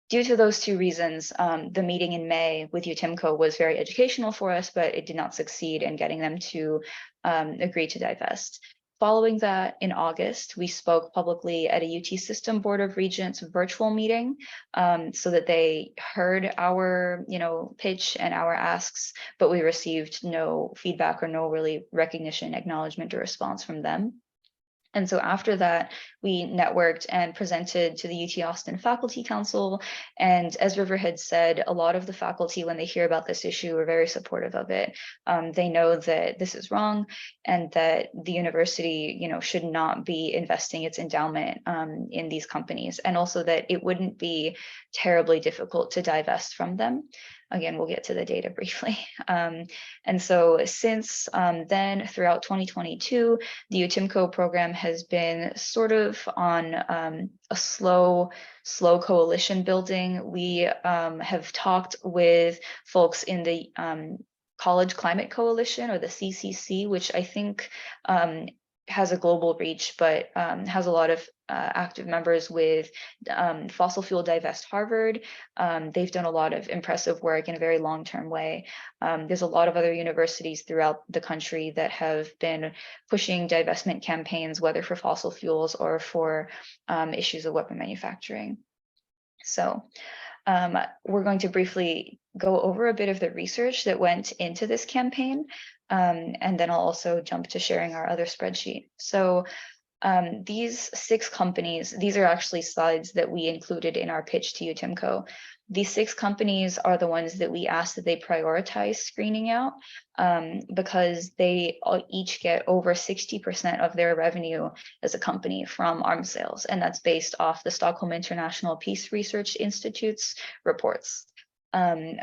due to those 2 reasons, the meeting in May with UTIMCO was very educational for us, but it did not succeed in getting them to agree to divest. Following that, in August, we spoke publicly at a UT System Board of Regents virtual meeting so that they heard our, pitch and our asks, but we received no feedback or no really recognition, acknowledgement, or response from them. And so after that, we networked and presented to the UT Austin Faculty Council. And as River had said, a lot of the faculty, when they hear about this issue, are very supportive of it. They know that this is wrong and that the university, should not be investing its endowment in these companies, and also that it wouldn't be terribly difficult to divest from them. Again, we'll get to the data briefly. And so since then, throughout 2022, the UTIMCO program has been sort of on a slow coalition building. We have talked with folks in the College Climate Coalition, or the CCC, which I think has a global reach, but has a lot of active members with Fossil Fuel Divest Harvard. They've done a lot of impressive work in a very long-term way. There's a lot of other universities throughout the country that have been pushing divestment campaigns, whether for fossil fuels or for issues of weapon manufacturing. So we're going to briefly go over a bit of the research that went into this campaign, and then I'll also jump to sharing our other spreadsheet. So these 6 companies, these are actually slides that we included in our pitch to UTIMCO. These 6 companies are the ones that we asked that they prioritize screening out, because they each get over 60% of their revenue as a company from arms sales. And that's based off the Stockholm International Peace Research Institute's reports.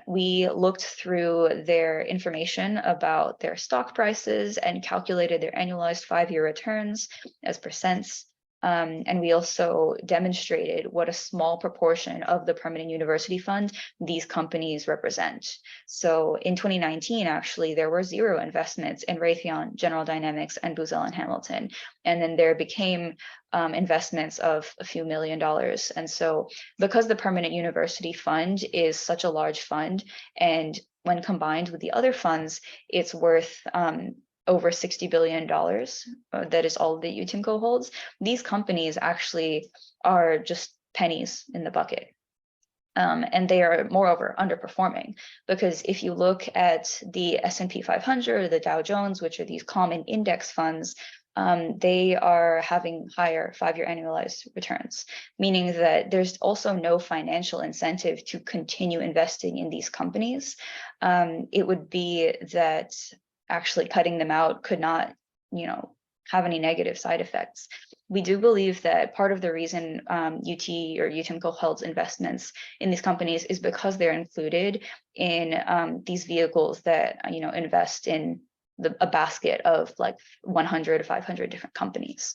We looked through their information about their stock prices and calculated their annualized 5-year returns as percents. And we also demonstrated what a small proportion of the permanent university fund these companies represent. So in 2019, actually, there were 0 investments in Raytheon, General Dynamics, and Booz Allen Hamilton. And then there became investments of a few $1 million. And so because the permanent university fund is such a large fund, and when combined with the other funds, it's worth over $60 billion. That is all that UTIMCO holds. These companies actually are just pennies in the bucket. And they are, moreover, underperforming, because if you look at the S&P 500 or the Dow Jones, which are these common index funds, they are having higher 5-year annualized returns, meaning that there's also no financial incentive to continue investing in these companies. It would be that actually cutting them out could not, have any negative side effects. We do believe that part of the reason UT or UTIMCO holds investments in these companies is because they're included in these vehicles that invest in a basket of like 100 to 500 different companies.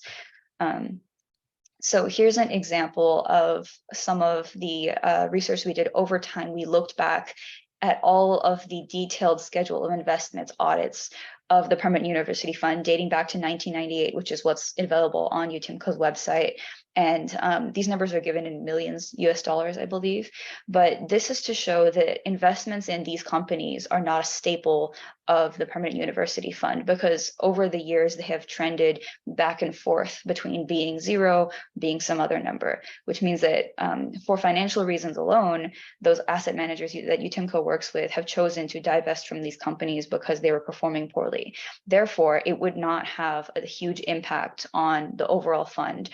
So here's an example of some of the research we did over time. We looked back at all of the detailed schedule of investments audits of the Permanent University Fund dating back to 1998, which is what's available on UTIMCO's website. And these numbers are given in millions US dollars, I believe. But this is to show that investments in these companies are not a staple of the Permanent University Fund, because over the years they have trended back and forth between being 0, being some other number, which means that for financial reasons alone, those asset managers that UTIMCO works with have chosen to divest from these companies because they were performing poorly. Therefore, it would not have a huge impact on the overall fund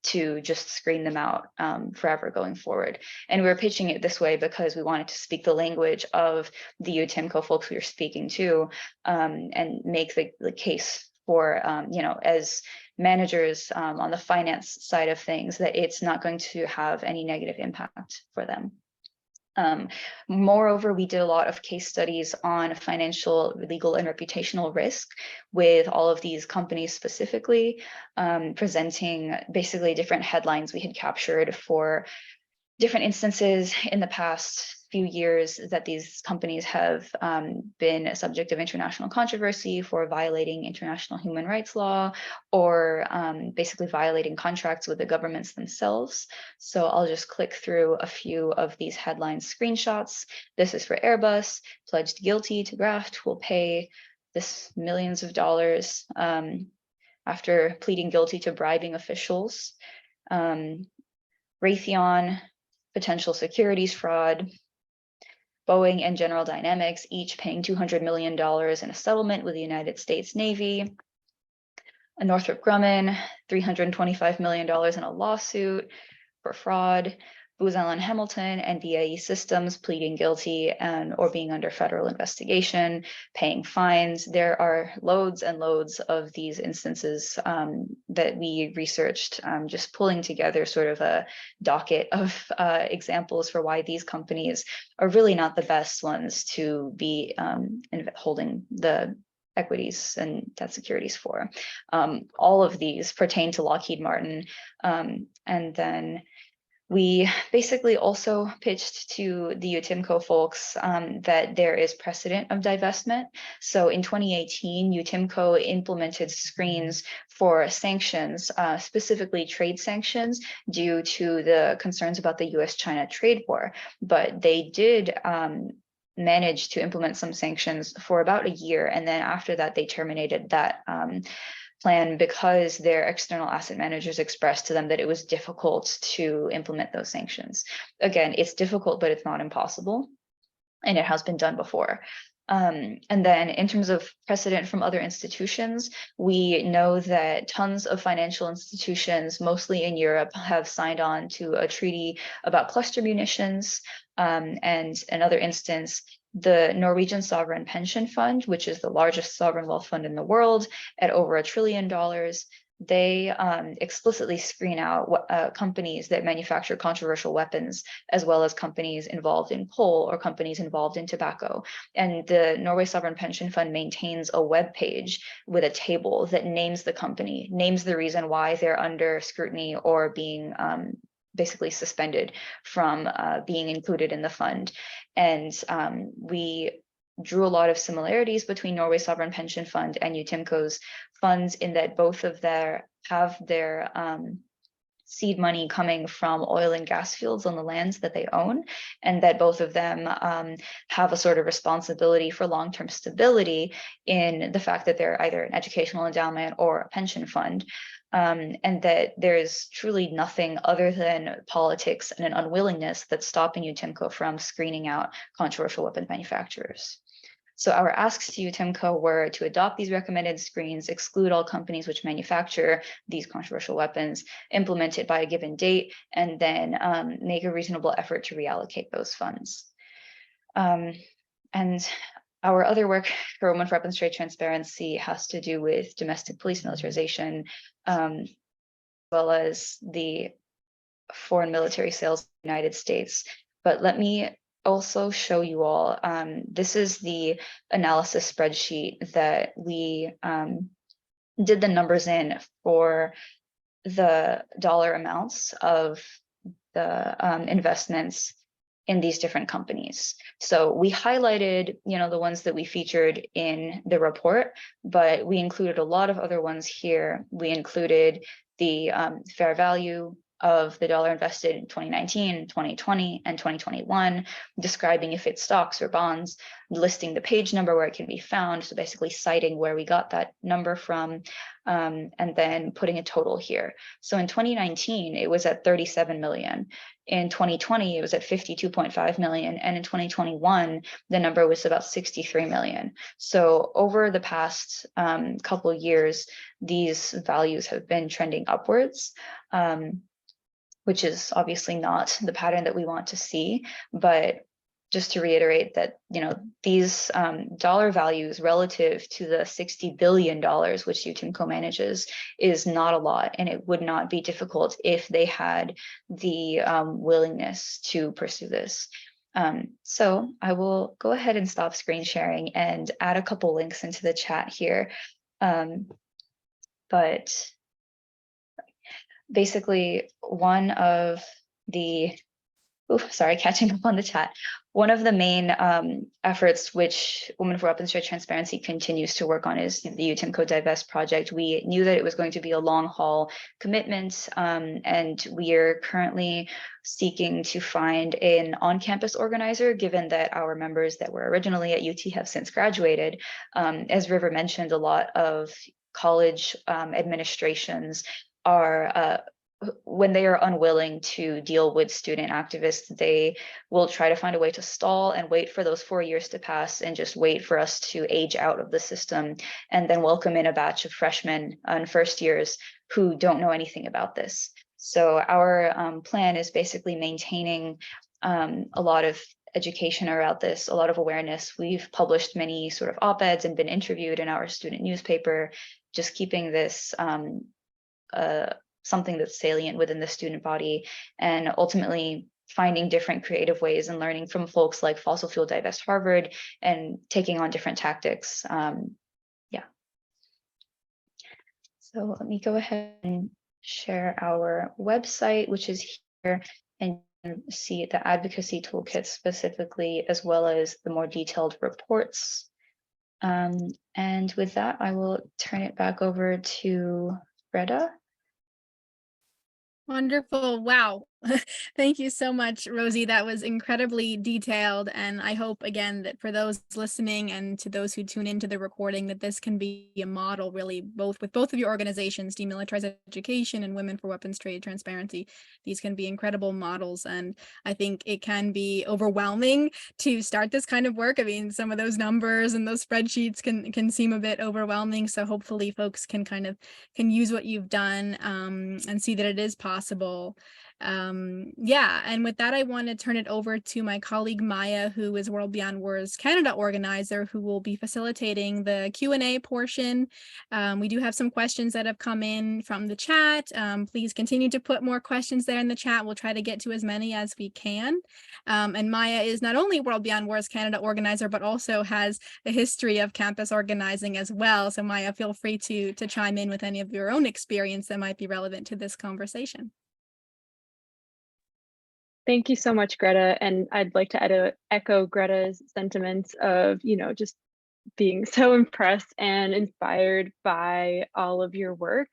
to just screen them out forever going forward. And we're pitching it this way because we wanted to speak the language of the UTIMCO folks we were speaking to, and make the case for, as managers on the finance side of things, that it's not going to have any negative impact for them. Moreover, we did a lot of case studies on financial, legal, and reputational risk with all of these companies specifically, presenting basically different headlines we had captured for different instances in the past few years that these companies have been a subject of international controversy for violating international human rights law, or basically violating contracts with the governments themselves. So I'll just click through a few of these headline screenshots. This is for Airbus, pledged guilty to graft, will pay this millions of dollars after pleading guilty to bribing officials. Raytheon, potential securities fraud. Boeing and General Dynamics each paying $200 million in a settlement with the United States Navy. Northrop Grumman, $325 million in a lawsuit for fraud. Booz Allen Hamilton and BAE Systems pleading guilty or being under federal investigation, paying fines. There are loads and loads of these instances that we researched, just pulling together sort of a docket of examples for why these companies are really not the best ones to be holding the equities and debt securities for. All of these pertain to Lockheed Martin, and then we basically also pitched to the UTIMCO folks that there is precedent of divestment. So in 2018, UTIMCO implemented screens for sanctions, specifically trade sanctions, due to the concerns about the US-China trade war. But they did manage to implement some sanctions for about a year. And then after that, they terminated that plan because their external asset managers expressed to them that it was difficult to implement those sanctions. Again, it's difficult, but it's not impossible. And it has been done before. And then in terms of precedent from other institutions, we know that tons of financial institutions, mostly in Europe, have signed on to a treaty about cluster munitions. And another instance, the Norwegian Sovereign Pension Fund, which is the largest sovereign wealth fund in the world at over $1 trillion, they explicitly screen out companies that manufacture controversial weapons, as well as companies involved in coal or companies involved in tobacco. And the Norway Sovereign Pension Fund maintains a web page with a table that names the company, names the reason why they're under scrutiny or being basically suspended from being included in the fund. And we drew a lot of similarities between Norway Sovereign Pension Fund and UTIMCO's funds in that both of have their seed money coming from oil and gas fields on the lands that they own, and that both of them have a sort of responsibility for long-term stability in the fact that they're either an educational endowment or a pension fund. And that there is truly nothing other than politics and an unwillingness that's stopping UTIMCO from screening out controversial weapon manufacturers. So our asks to UTIMCO were to adopt these recommended screens, exclude all companies which manufacture these controversial weapons, implement it by a given date, and then make a reasonable effort to reallocate those funds. And our other work for Women for Weapons Trade Transparency has to do with domestic police militarization, as well as the foreign military sales in the United States. But let me also show you all, this is the analysis spreadsheet that we did the numbers in for the dollar amounts of the investments in these different companies. So we highlighted, the ones that we featured in the report, but we included a lot of other ones here. We included the fair value of the dollar invested in 2019, 2020, and 2021, describing if it's stocks or bonds, listing the page number where it can be found, so basically citing where we got that number from, and then putting a total here. So in 2019, it was at 37 million. In 2020, it was at 52.5 million. And in 2021, the number was about 63 million. So over the past couple of years, these values have been trending upwards, which is obviously not the pattern that we want to see. But just to reiterate that, these dollar values relative to the $60 billion which UTIMCO manages is not a lot, and it would not be difficult if they had the willingness to pursue this. So I will go ahead and stop screen sharing and add a couple links into the chat here. But basically, one of the catching up on the chat. One of the main efforts which Women for Weapons Trade Transparency continues to work on is the UTIMCO Divest project. We knew that it was going to be a long haul commitment, and we are currently seeking to find an on-campus organizer, given that our members that were originally at UT have since graduated. As River mentioned, a lot of college administrations are when they are unwilling to deal with student activists, they will try to find a way to stall and wait for those 4 years to pass and just wait for us to age out of the system, and then welcome in a batch of freshmen and first years who don't know anything about this. So our plan is basically maintaining a lot of education around this, a lot of awareness. We've published many sort of op-eds and been interviewed in our student newspaper, just keeping this something that's salient within the student body, and ultimately finding different creative ways and learning from folks like Fossil Fuel Divest Harvard and taking on different tactics. So let me go ahead and share our website, which is here, and see the advocacy toolkit specifically, as well as the more detailed reports. And with that, I will turn it back over to Greta. Wonderful. Wow. Thank you so much, Rosie. That was incredibly detailed. And I hope, again, that for those listening and to those who tune into the recording, that this can be a model really with both of your organizations, Demilitarise Education and Women for Weapons Trade Transparency. These can be incredible models. And I think it can be overwhelming to start this kind of work. I mean, some of those numbers and those spreadsheets can seem a bit overwhelming. So hopefully folks can use what you've done and see that it is possible. Yeah, and with that, I want to turn it over to my colleague Maya, who is World Beyond War's Canada organizer, who will be facilitating the Q&A portion. We do have some questions that have come in from the chat. Please continue to put more questions there in the chat. We'll try to get to as many as we can. And Maya is not only World Beyond War's Canada organizer, but also has a history of campus organizing as well. So Maya, feel free to chime in with any of your own experience that might be relevant to this conversation. Thank you so much, Greta. And I'd like to echo Greta's sentiments of, just being so impressed and inspired by all of your work.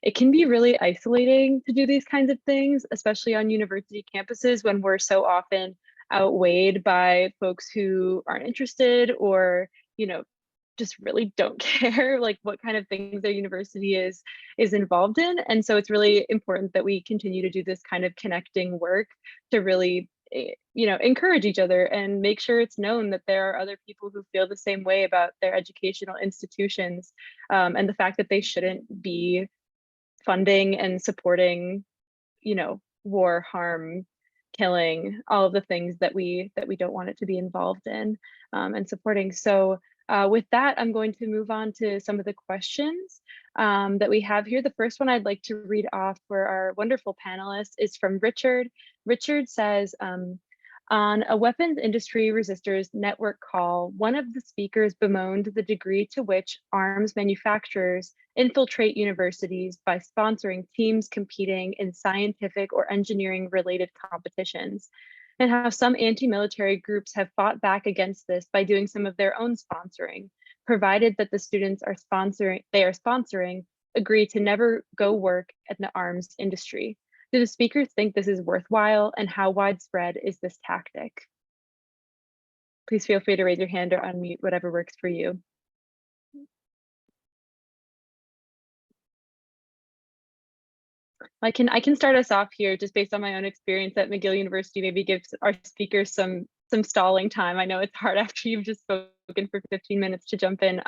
It can be really isolating to do these kinds of things, especially on university campuses when we're so often outweighed by folks who aren't interested or, just really don't care like what kind of things their university is involved in. And so it's really important that we continue to do this kind of connecting work to really encourage each other and make sure it's known that there are other people who feel the same way about their educational institutions, and the fact that they shouldn't be funding and supporting war, harm, killing, all of the things that we don't want it to be involved in, and supporting. So with that, I'm going to move on to some of the questions that we have here. The first one I'd like to read off for our wonderful panelists is from Richard. Richard says, on a weapons industry resistors network call, one of the speakers bemoaned the degree to which arms manufacturers infiltrate universities by sponsoring teams competing in scientific or engineering related competitions, and how some anti-military groups have fought back against this by doing some of their own sponsoring, provided that the students they are sponsoring agree to never go work at the arms industry. Do the speakers think this is worthwhile, and how widespread is this tactic? Please feel free to raise your hand or unmute, whatever works for you. I can start us off here just based on my own experience at McGill University, maybe give our speakers some stalling time. I know it's hard after you've just spoken for 15 minutes to jump in.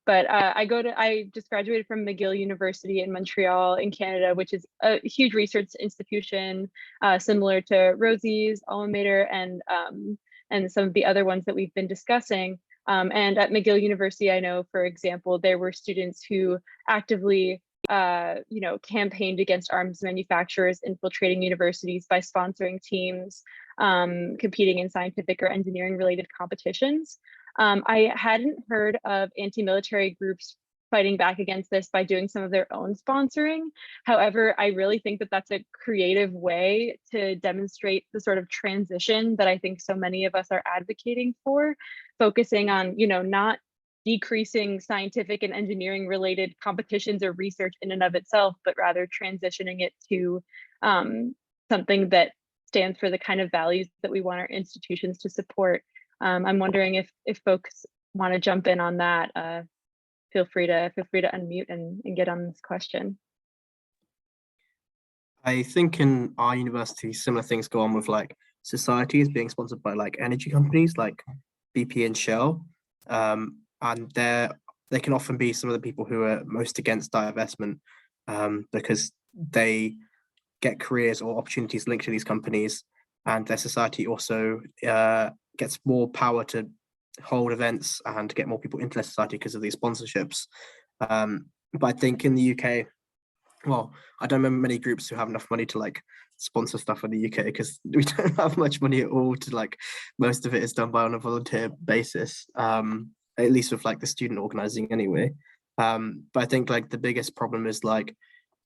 But I just graduated from McGill University in Montreal in Canada, which is a huge research institution, similar to Rosie's alma mater and some of the other ones that we've been discussing. And at McGill University, I know, for example, there were students who actively campaigned against arms manufacturers infiltrating universities by sponsoring teams competing in scientific or engineering related competitions. I hadn't heard of anti-military groups fighting back against this by doing some of their own sponsoring. However, I really think that that's a creative way to demonstrate the sort of transition that I think so many of us are advocating for, focusing on, not decreasing scientific and engineering related competitions or research in and of itself, but rather transitioning it to something that stands for the kind of values that we want our institutions to support. I'm wondering if folks want to jump in on that. Feel free to unmute and get on this question. I think in our university, similar things go on with like societies being sponsored by like energy companies like BP and Shell. And they can often be some of the people who are most against divestment because they get careers or opportunities linked to these companies, and their society also gets more power to hold events and get more people into their society because of these sponsorships. But I think in the UK, well, I don't remember many groups who have enough money to like sponsor stuff in the UK because we don't have much money at all to like, most of it is done by on a volunteer basis, at least with like the student organizing anyway. But I think like the biggest problem is like,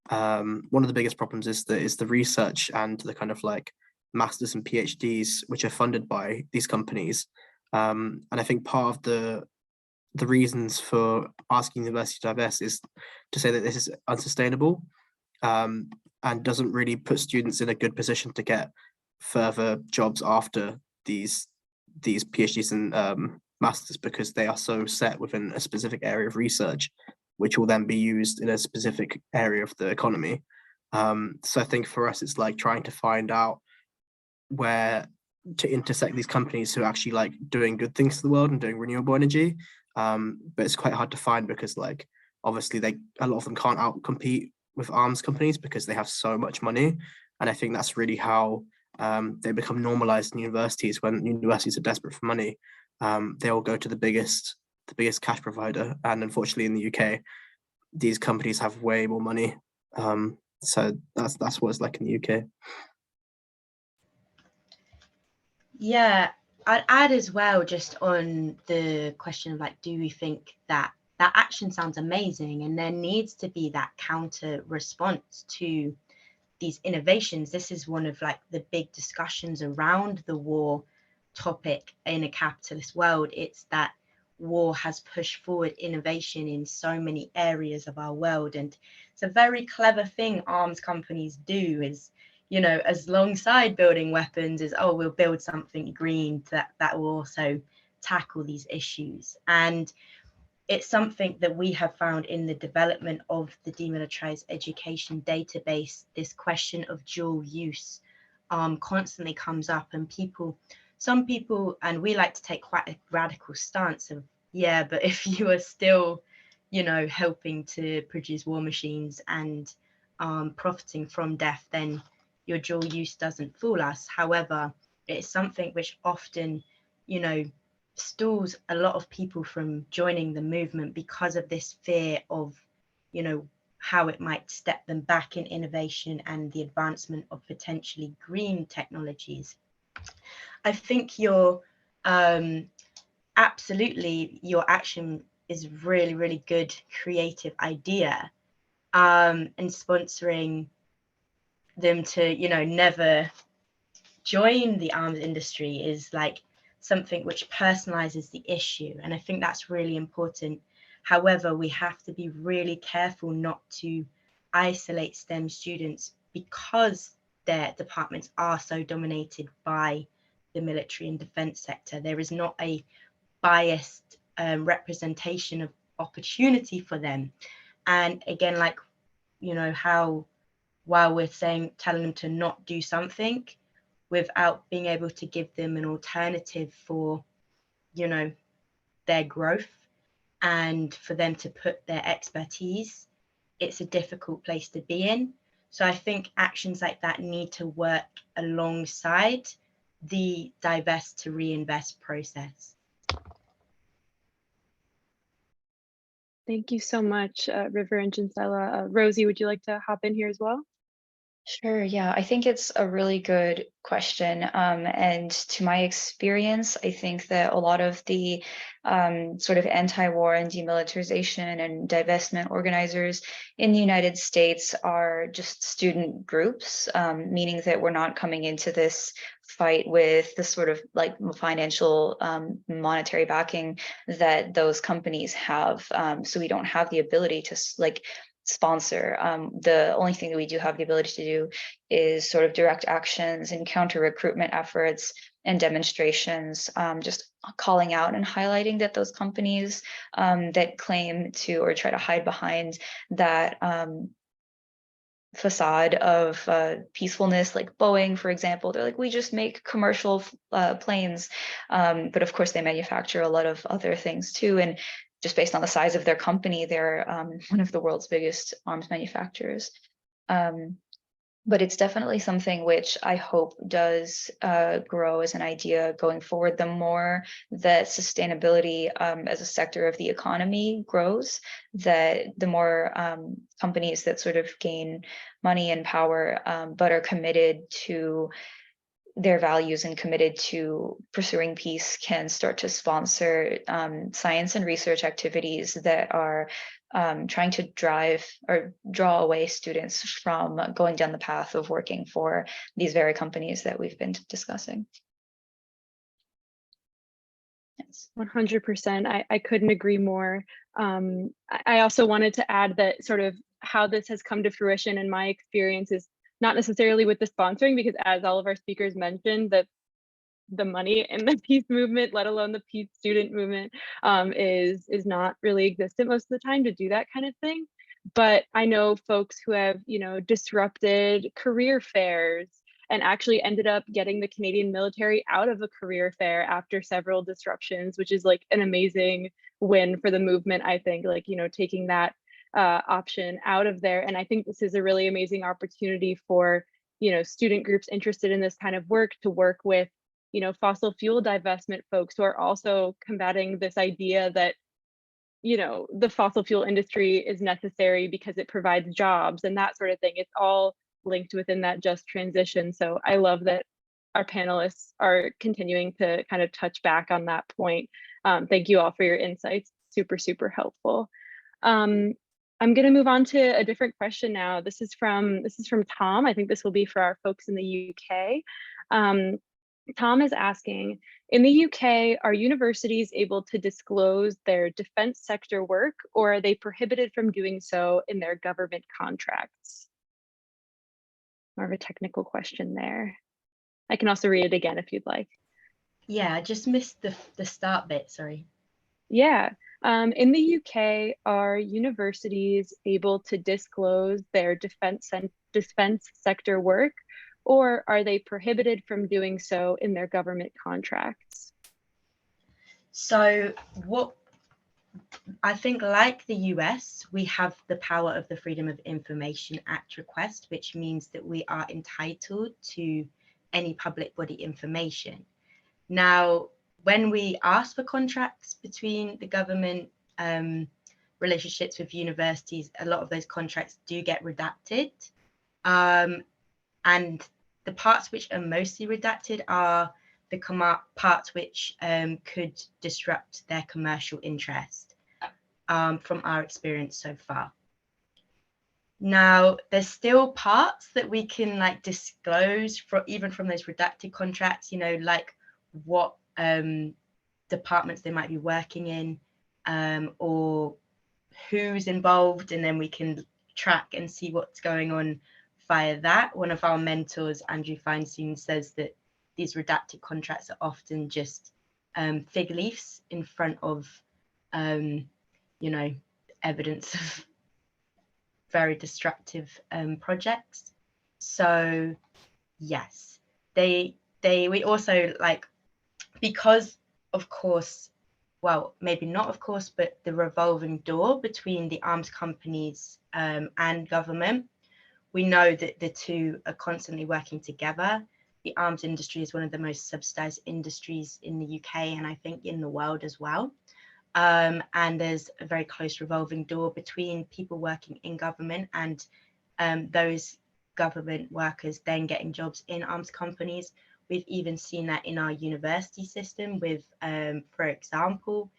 one of the biggest problems is the research and the kind of like masters and PhDs which are funded by these companies. And I think part of the reasons for asking the university to divest is to say that this is unsustainable. and doesn't really put students in a good position to get further jobs after these PhDs and masters, because they are so set within a specific area of research, which will then be used in a specific area of the economy. So I think for us, it's like trying to find out where to intersect these companies who are actually like doing good things to the world and doing renewable energy. But it's quite hard to find because like obviously a lot of them can't outcompete with arms companies because they have so much money. And I think that's really how they become normalized in universities. When universities are desperate for money, they will go to the biggest cash provider. And unfortunately in the UK, these companies have way more money. So that's what it's like in the UK. Yeah, I'd add as well, just on the question of like, do we think that action sounds amazing and there needs to be that counter response to these innovations? This is one of like the big discussions around the war topic in a capitalist world. It's that war has pushed forward innovation in so many areas of our world, and it's a very clever thing arms companies do, is, you know, as alongside building weapons, is, oh, we'll build something green that will also tackle these issues. And it's something that we have found in the development of the Demilitarise Education database. This question of dual use constantly comes up, and some people, and we like to take quite a radical stance of, yeah, but if you are still, you know, helping to produce war machines and profiting from death, then your dual use doesn't fool us. However, it's something which often, you know, stalls a lot of people from joining the movement because of this fear of, you know, how it might step them back in innovation and the advancement of potentially green technologies. I think your absolutely, your action is really, really good creative idea, and sponsoring them to, you know, never join the arms industry is like something which personalizes the issue, and I think that's really important. However, we have to be really careful not to isolate STEM students because their departments are so dominated by the military and defense sector. There is not a biased representation of opportunity for them. And again, like, you know, how while we're telling them to not do something, without being able to give them an alternative for, you know, their growth and for them to put their expertise, it's a difficult place to be in. So I think actions like that need to work alongside the divest to reinvest process. Thank you so much, River and Jinsella. Rosie, would you like to hop in here as well? Sure, yeah, I think it's a really good question. And to my experience, I think that a lot of the sort of anti-war and demilitarization and divestment organizers in the United States are just student groups, meaning that we're not coming into this fight with the sort of like financial monetary backing that those companies have. So we don't have the ability to like sponsor. The only thing that we do have the ability to do is sort of direct actions and counter recruitment efforts and demonstrations, just calling out and highlighting that those companies that claim to or try to hide behind that facade of peacefulness, like Boeing, for example, they're like, we just make commercial planes, but of course they manufacture a lot of other things too. And just based on the size of their company, they're one of the world's biggest arms manufacturers. But it's definitely something which I hope does grow as an idea going forward. The more that sustainability as a sector of the economy grows, that the more companies that sort of gain money and power, but are committed to their values and committed to pursuing peace can start to sponsor science and research activities that are trying to drive or draw away students from going down the path of working for these very companies that we've been discussing. Yes. 100%. I couldn't agree more. I also wanted to add that sort of how this has come to fruition in my experience is not necessarily with the sponsoring, because as all of our speakers mentioned, that the money in the peace movement, let alone the peace student movement, is not really existent most of the time to do that kind of thing. But I know folks who have, you know, disrupted career fairs and actually ended up getting the Canadian military out of a career fair after several disruptions, which is like an amazing win for the movement. I think, like, you know, taking that option out of there. And I think this is a really amazing opportunity for, you know, student groups interested in this kind of work to work with, you know, fossil fuel divestment folks who are also combating this idea that, you know, the fossil fuel industry is necessary because it provides jobs and that sort of thing. It's all linked within that just transition. So I love that our panelists are continuing to kind of touch back on that point. Thank you all for your insights. Super, super helpful. I'm going to move on to a different question now. This is from Tom. I think this will be for our folks in the UK. Tom is asking, in the UK, are universities able to disclose their defense sector work, or are they prohibited from doing so in their government contracts? More of a technical question there. I can also read it again if you'd like. Yeah, I just missed the start bit, sorry. Yeah. In the UK, are universities able to disclose their defense sector work, or are they prohibited from doing so in their government contracts? So what I think, like the US, we have the power of the Freedom of Information Act request, which means that we are entitled to any public body information. Now, when we ask for contracts between the government, relationships with universities, a lot of those contracts do get redacted. And the parts which are mostly redacted are the parts which could disrupt their commercial interest, from our experience so far. Now, there's still parts that we can like disclose even from those redacted contracts, you know, like what departments they might be working in, or who's involved, and then we can track and see what's going on via that. One of our mentors, Andrew Feinstein, says that these redacted contracts are often just fig leaves in front of, you know, evidence of very destructive projects. So yes, we also, like, because of course, well, maybe not of course, but the revolving door between the arms companies and government, we know that the two are constantly working together. The arms industry is one of the most subsidized industries in the UK, and I think in the world as well. And there's a very close revolving door between people working in government and those government workers then getting jobs in arms companies. We've even seen that in our university system with, for example,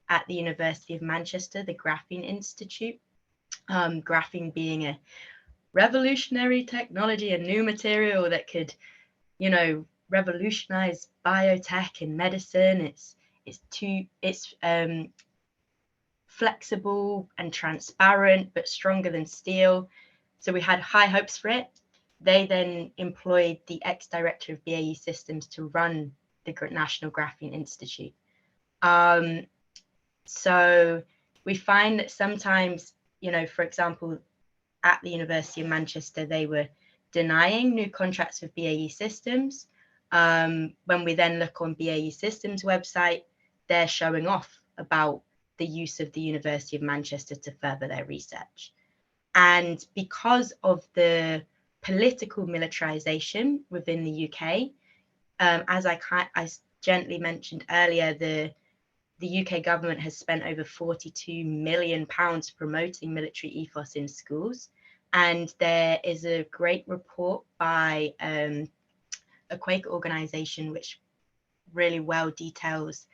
at the University of Manchester, the Graphene Institute, graphene being a revolutionary technology, a new material that could, you know, revolutionize biotech and medicine. It's flexible and transparent, but stronger than steel. So we had high hopes for it. They then employed the ex-director of BAE Systems to run the National Graphene Institute. So we find that sometimes, you know, for example, at the University of Manchester, they were denying new contracts with BAE Systems. When we then look on BAE Systems' website, they're showing off about the use of the University of Manchester to further their research. And because of the political militarization within the UK, as I gently mentioned earlier, the UK government has spent over £42 million promoting military ethos in schools. And there is a great report by a Quaker organization which really well details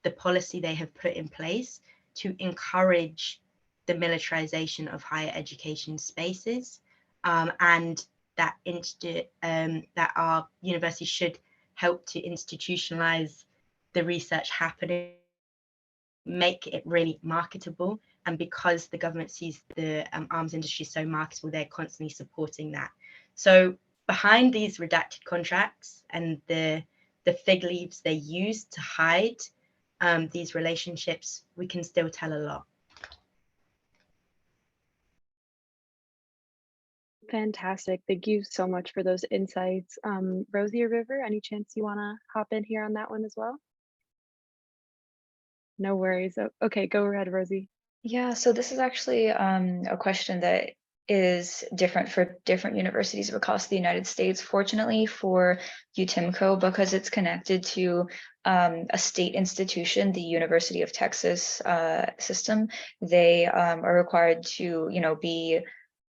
the policy they have put in place to encourage the militarization of higher education spaces, and that our universities should help to institutionalize the research happening, make it really marketable. And because the government sees the arms industry so marketable, they're constantly supporting that. So behind these redacted contracts and the fig leaves they use to hide these relationships, we can still tell a lot. Fantastic. Thank you so much for those insights. Rosie or River, any chance you want to hop in here on that one as well? No worries. Okay, go ahead, Rosie. Yeah, so this is actually a question that is different for different universities across the United States. Fortunately for UTIMCO, because it's connected to a state institution, the University of Texas system, they are required to, be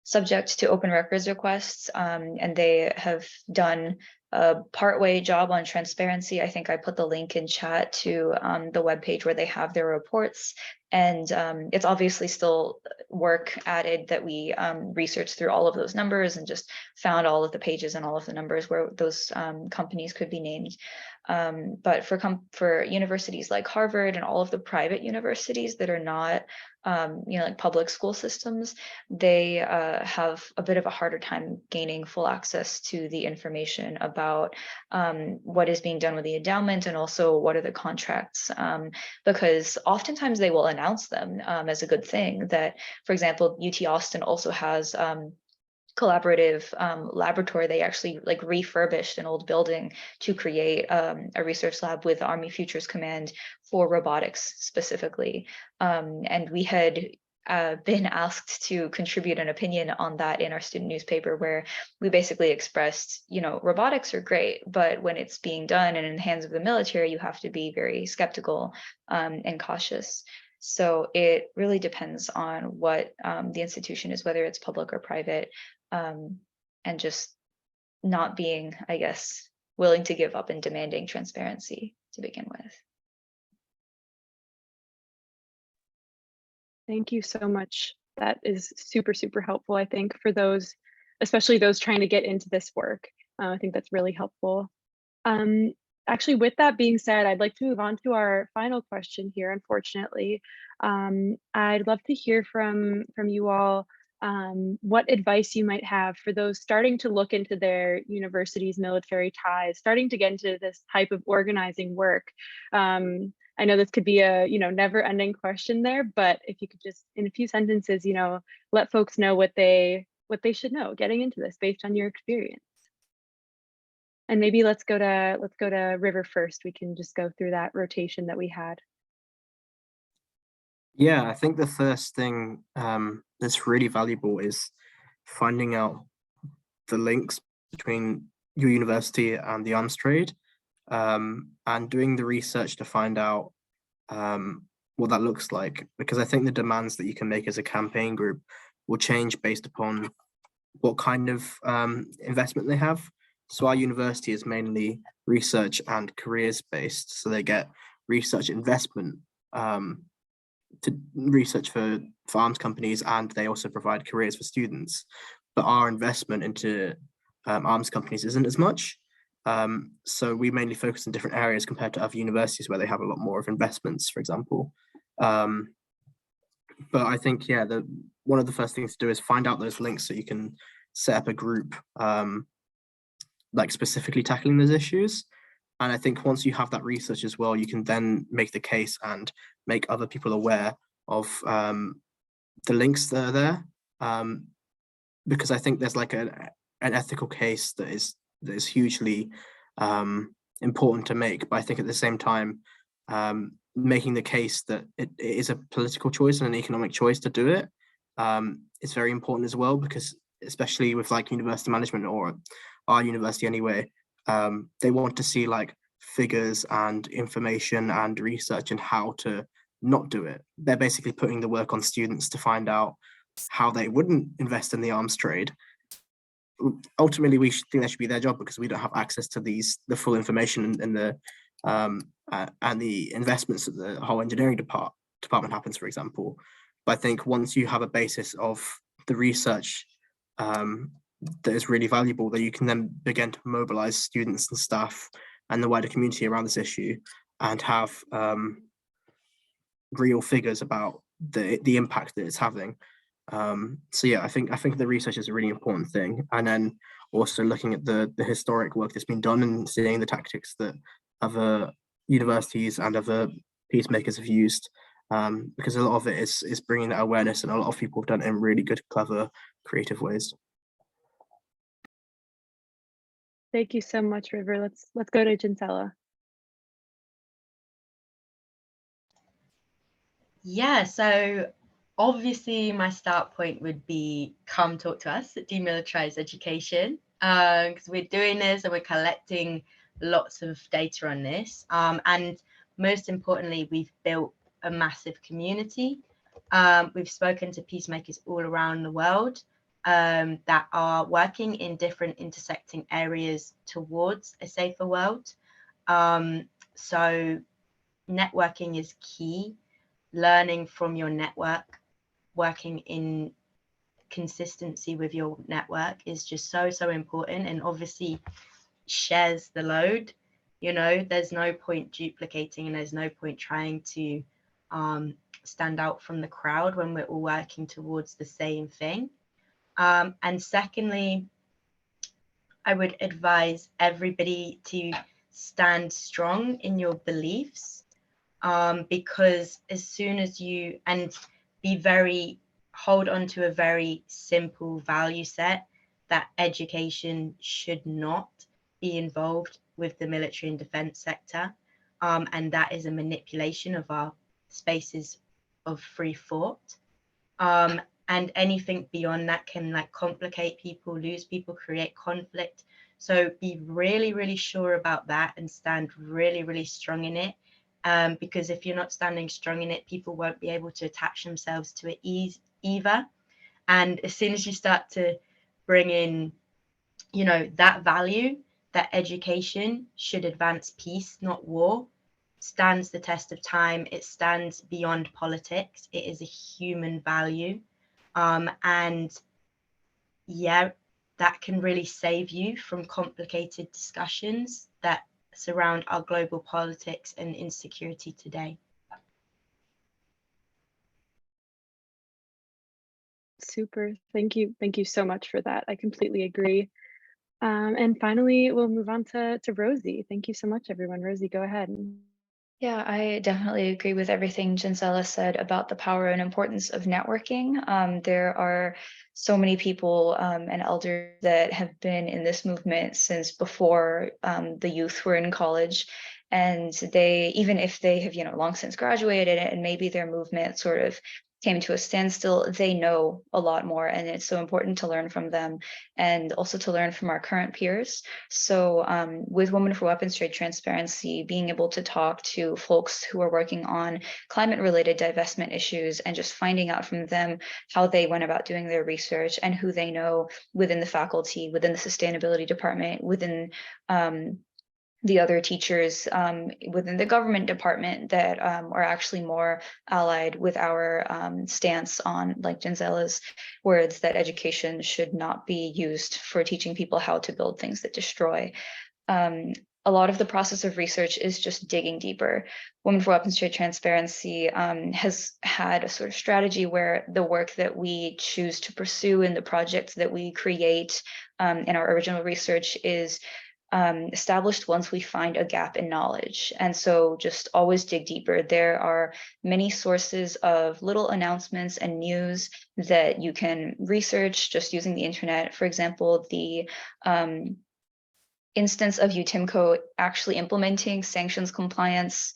subject to open records requests, and they have done a partway job on transparency. I think I put the link in chat to the webpage where they have their reports. And it's obviously still work added that we researched through all of those numbers and just found all of the pages and all of the numbers where those companies could be named. But for universities like Harvard and all of the private universities that are not like public school systems, they have a bit of a harder time gaining full access to the information about what is being done with the endowment and also what are the contracts, because oftentimes they will announce them as a good thing. That, for example, UT Austin also has collaborative laboratory. They actually like refurbished an old building to create a research lab with Army Futures Command for robotics specifically. And we had been asked to contribute an opinion on that in our student newspaper, where we basically expressed, robotics are great, but when it's being done and in the hands of the military, you have to be very skeptical and cautious. So it really depends on what the institution is, whether it's public or private, and just not being, I guess, willing to give up and demanding transparency to begin with. Thank you so much. That is super, super helpful, I think, for those, especially those trying to get into this work. I think that's really helpful. Actually, with that being said, I'd like to move on to our final question here, unfortunately. I'd love to hear from you all what advice you might have for those starting to look into their university's military ties, starting to get into this type of organizing work. I know this could be a never-ending question there, but if you could just in a few sentences, let folks know what they should know getting into this based on your experience. And maybe let's go to River first. We can just go through that rotation that we had. Yeah, I think the first thing that's really valuable is finding out the links between your university and the arms trade, and doing the research to find out what that looks like. Because I think the demands that you can make as a campaign group will change based upon what kind of investment they have. So our university is mainly research and careers based. So they get research investment to research for arms companies, and they also provide careers for students. But our investment into arms companies isn't as much. So we mainly focus in different areas compared to other universities where they have a lot more of investments, for example. But I think, yeah, one of the first things to do is find out those links so you can set up a group like specifically tackling those issues. And I think once you have that research as well, you can then make the case and make other people aware of the links that are there. Because I think there's like an ethical case that is hugely important to make. But I think at the same time, making the case that it is a political choice and an economic choice to do it is very important as well, because especially with like university management, or our university anyway, they want to see like figures and information and research and how to not do it. They're basically putting the work on students to find out how they wouldn't invest in the arms trade. Ultimately, we think that should be their job, because we don't have access to the full information and the investments that the whole engineering department happens, for example. But I think once you have a basis of the research that is really valuable, that you can then begin to mobilize students and staff and the wider community around this issue, and have real figures about the impact that it's having. So yeah, I think the research is a really important thing. And then also looking at the historic work that's been done and seeing the tactics that other universities and other peacemakers have used, because a lot of it is bringing that awareness, and a lot of people have done it in really good, clever, creative ways. Thank you so much, River. Let's go to Jinsella. Yeah, so obviously my start point would be come talk to us at Demilitarise Education, because we're doing this and we're collecting lots of data on this. And most importantly, we've built a massive community. We've spoken to peacemakers all around the world that are working in different intersecting areas towards a safer world. So networking is key. Learning from your network, working in consistency with your network is just so important, and obviously shares the load. You know, there's no point duplicating, and there's no point trying to stand out from the crowd when we're all working towards the same thing. And secondly, I would advise everybody to stand strong in your beliefs, because as soon as you hold on to a very simple value set, that education should not be involved with the military and defense sector, and that is a manipulation of our spaces of free thought, and anything beyond that can like complicate people, lose people, create conflict. So be really sure about that and stand really strong in it. Because if you're not standing strong in it, people won't be able to attach themselves to it either. And as soon as you start to bring in, you know, that value, that education should advance peace, not war, stands the test of time. It stands beyond politics. It is a human value. And yeah, that can really save you from complicated discussions that surround our global politics and insecurity today. Super. Thank you so much for that. I completely agree. And finally, we'll move on to Rosie. Thank you so much, everyone. Rosie, go ahead. Yeah, I definitely agree with everything Jinsella said about the power and importance of networking. There are so many people and elders that have been in this movement since before the youth were in college. And they, even if they have, long since graduated and maybe their movement sort of came to a standstill, they know a lot more. And it's so important to learn from them and also to learn from our current peers. So with Women for Weapons Trade Transparency, being able to talk to folks who are working on climate-related divestment issues and just finding out from them how they went about doing their research and who they know within the faculty, within the sustainability department, within the other teachers within the government department that are actually more allied with our stance on, like Jinsella's words, that education should not be used for teaching people how to build things that destroy. A lot of the process of research is just digging deeper. Women for Weapons Trade Transparency has had a sort of strategy where the work that we choose to pursue and the projects that we create in our original research is established once we find a gap in knowledge. And so just always dig deeper. There are many sources of little announcements and news that you can research just using the internet. For example, the instance of UTIMCO actually implementing sanctions compliance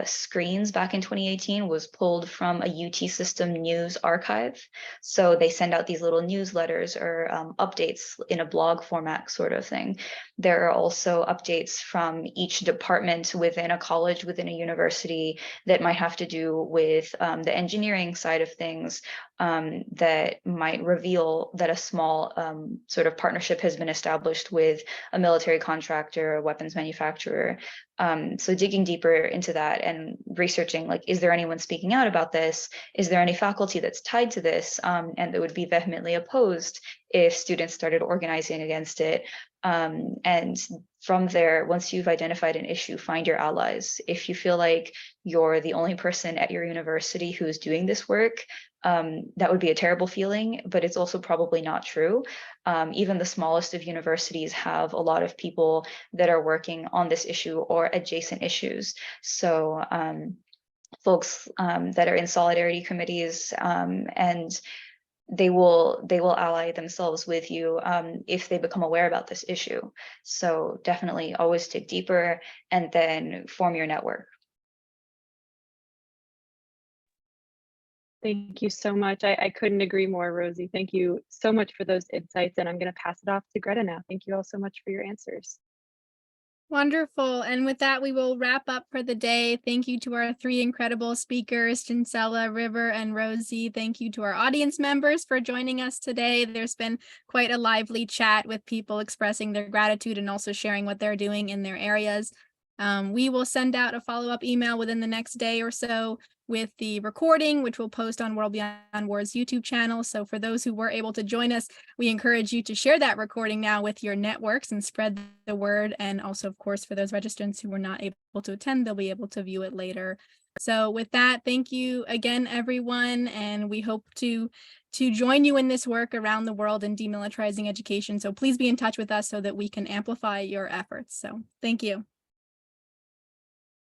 screens back in 2018 was pulled from a UT system news archive. So they send out these little newsletters or updates in a blog format sort of thing. There are also updates from each department within a college, within a university, that might have to do with the engineering side of things, that might reveal that a small sort of partnership has been established with a military contractor, a weapons manufacturer. So digging deeper into that and researching, like, is there anyone speaking out about this? Is there any faculty that's tied to this and that would be vehemently opposed if students started organizing against it? And from there, once you've identified an issue, find your allies. If you feel like you're the only person at your university who's doing this work, that would be a terrible feeling, but it's also probably not true. Even the smallest of universities have a lot of people that are working on this issue or adjacent issues. So folks that are in solidarity committees, and they will ally themselves with you if they become aware about this issue. So definitely always dig deeper and then form your network. Thank you so much. I couldn't agree more, Rosie. Thank you so much for those insights. And I'm going to pass it off to Greta now. Thank you all so much for your answers. Wonderful. And with that, we will wrap up for the day. Thank you to our three incredible speakers, Jinsella, River, and Rosie. Thank you to our audience members for joining us today. There's been quite a lively chat with people expressing their gratitude and also sharing what they're doing in their areas. We will send out a follow-up email within the next day or so with the recording, which we'll post on World Beyond War's YouTube channel. So for those who were able to join us, we encourage you to share that recording now with your networks and spread the word. And also, of course, for those registrants who were not able to attend, they'll be able to view it later. So with that, thank you again, everyone. And we hope to join you in this work around the world in demilitarizing education. So please be in touch with us so that we can amplify your efforts. So thank you.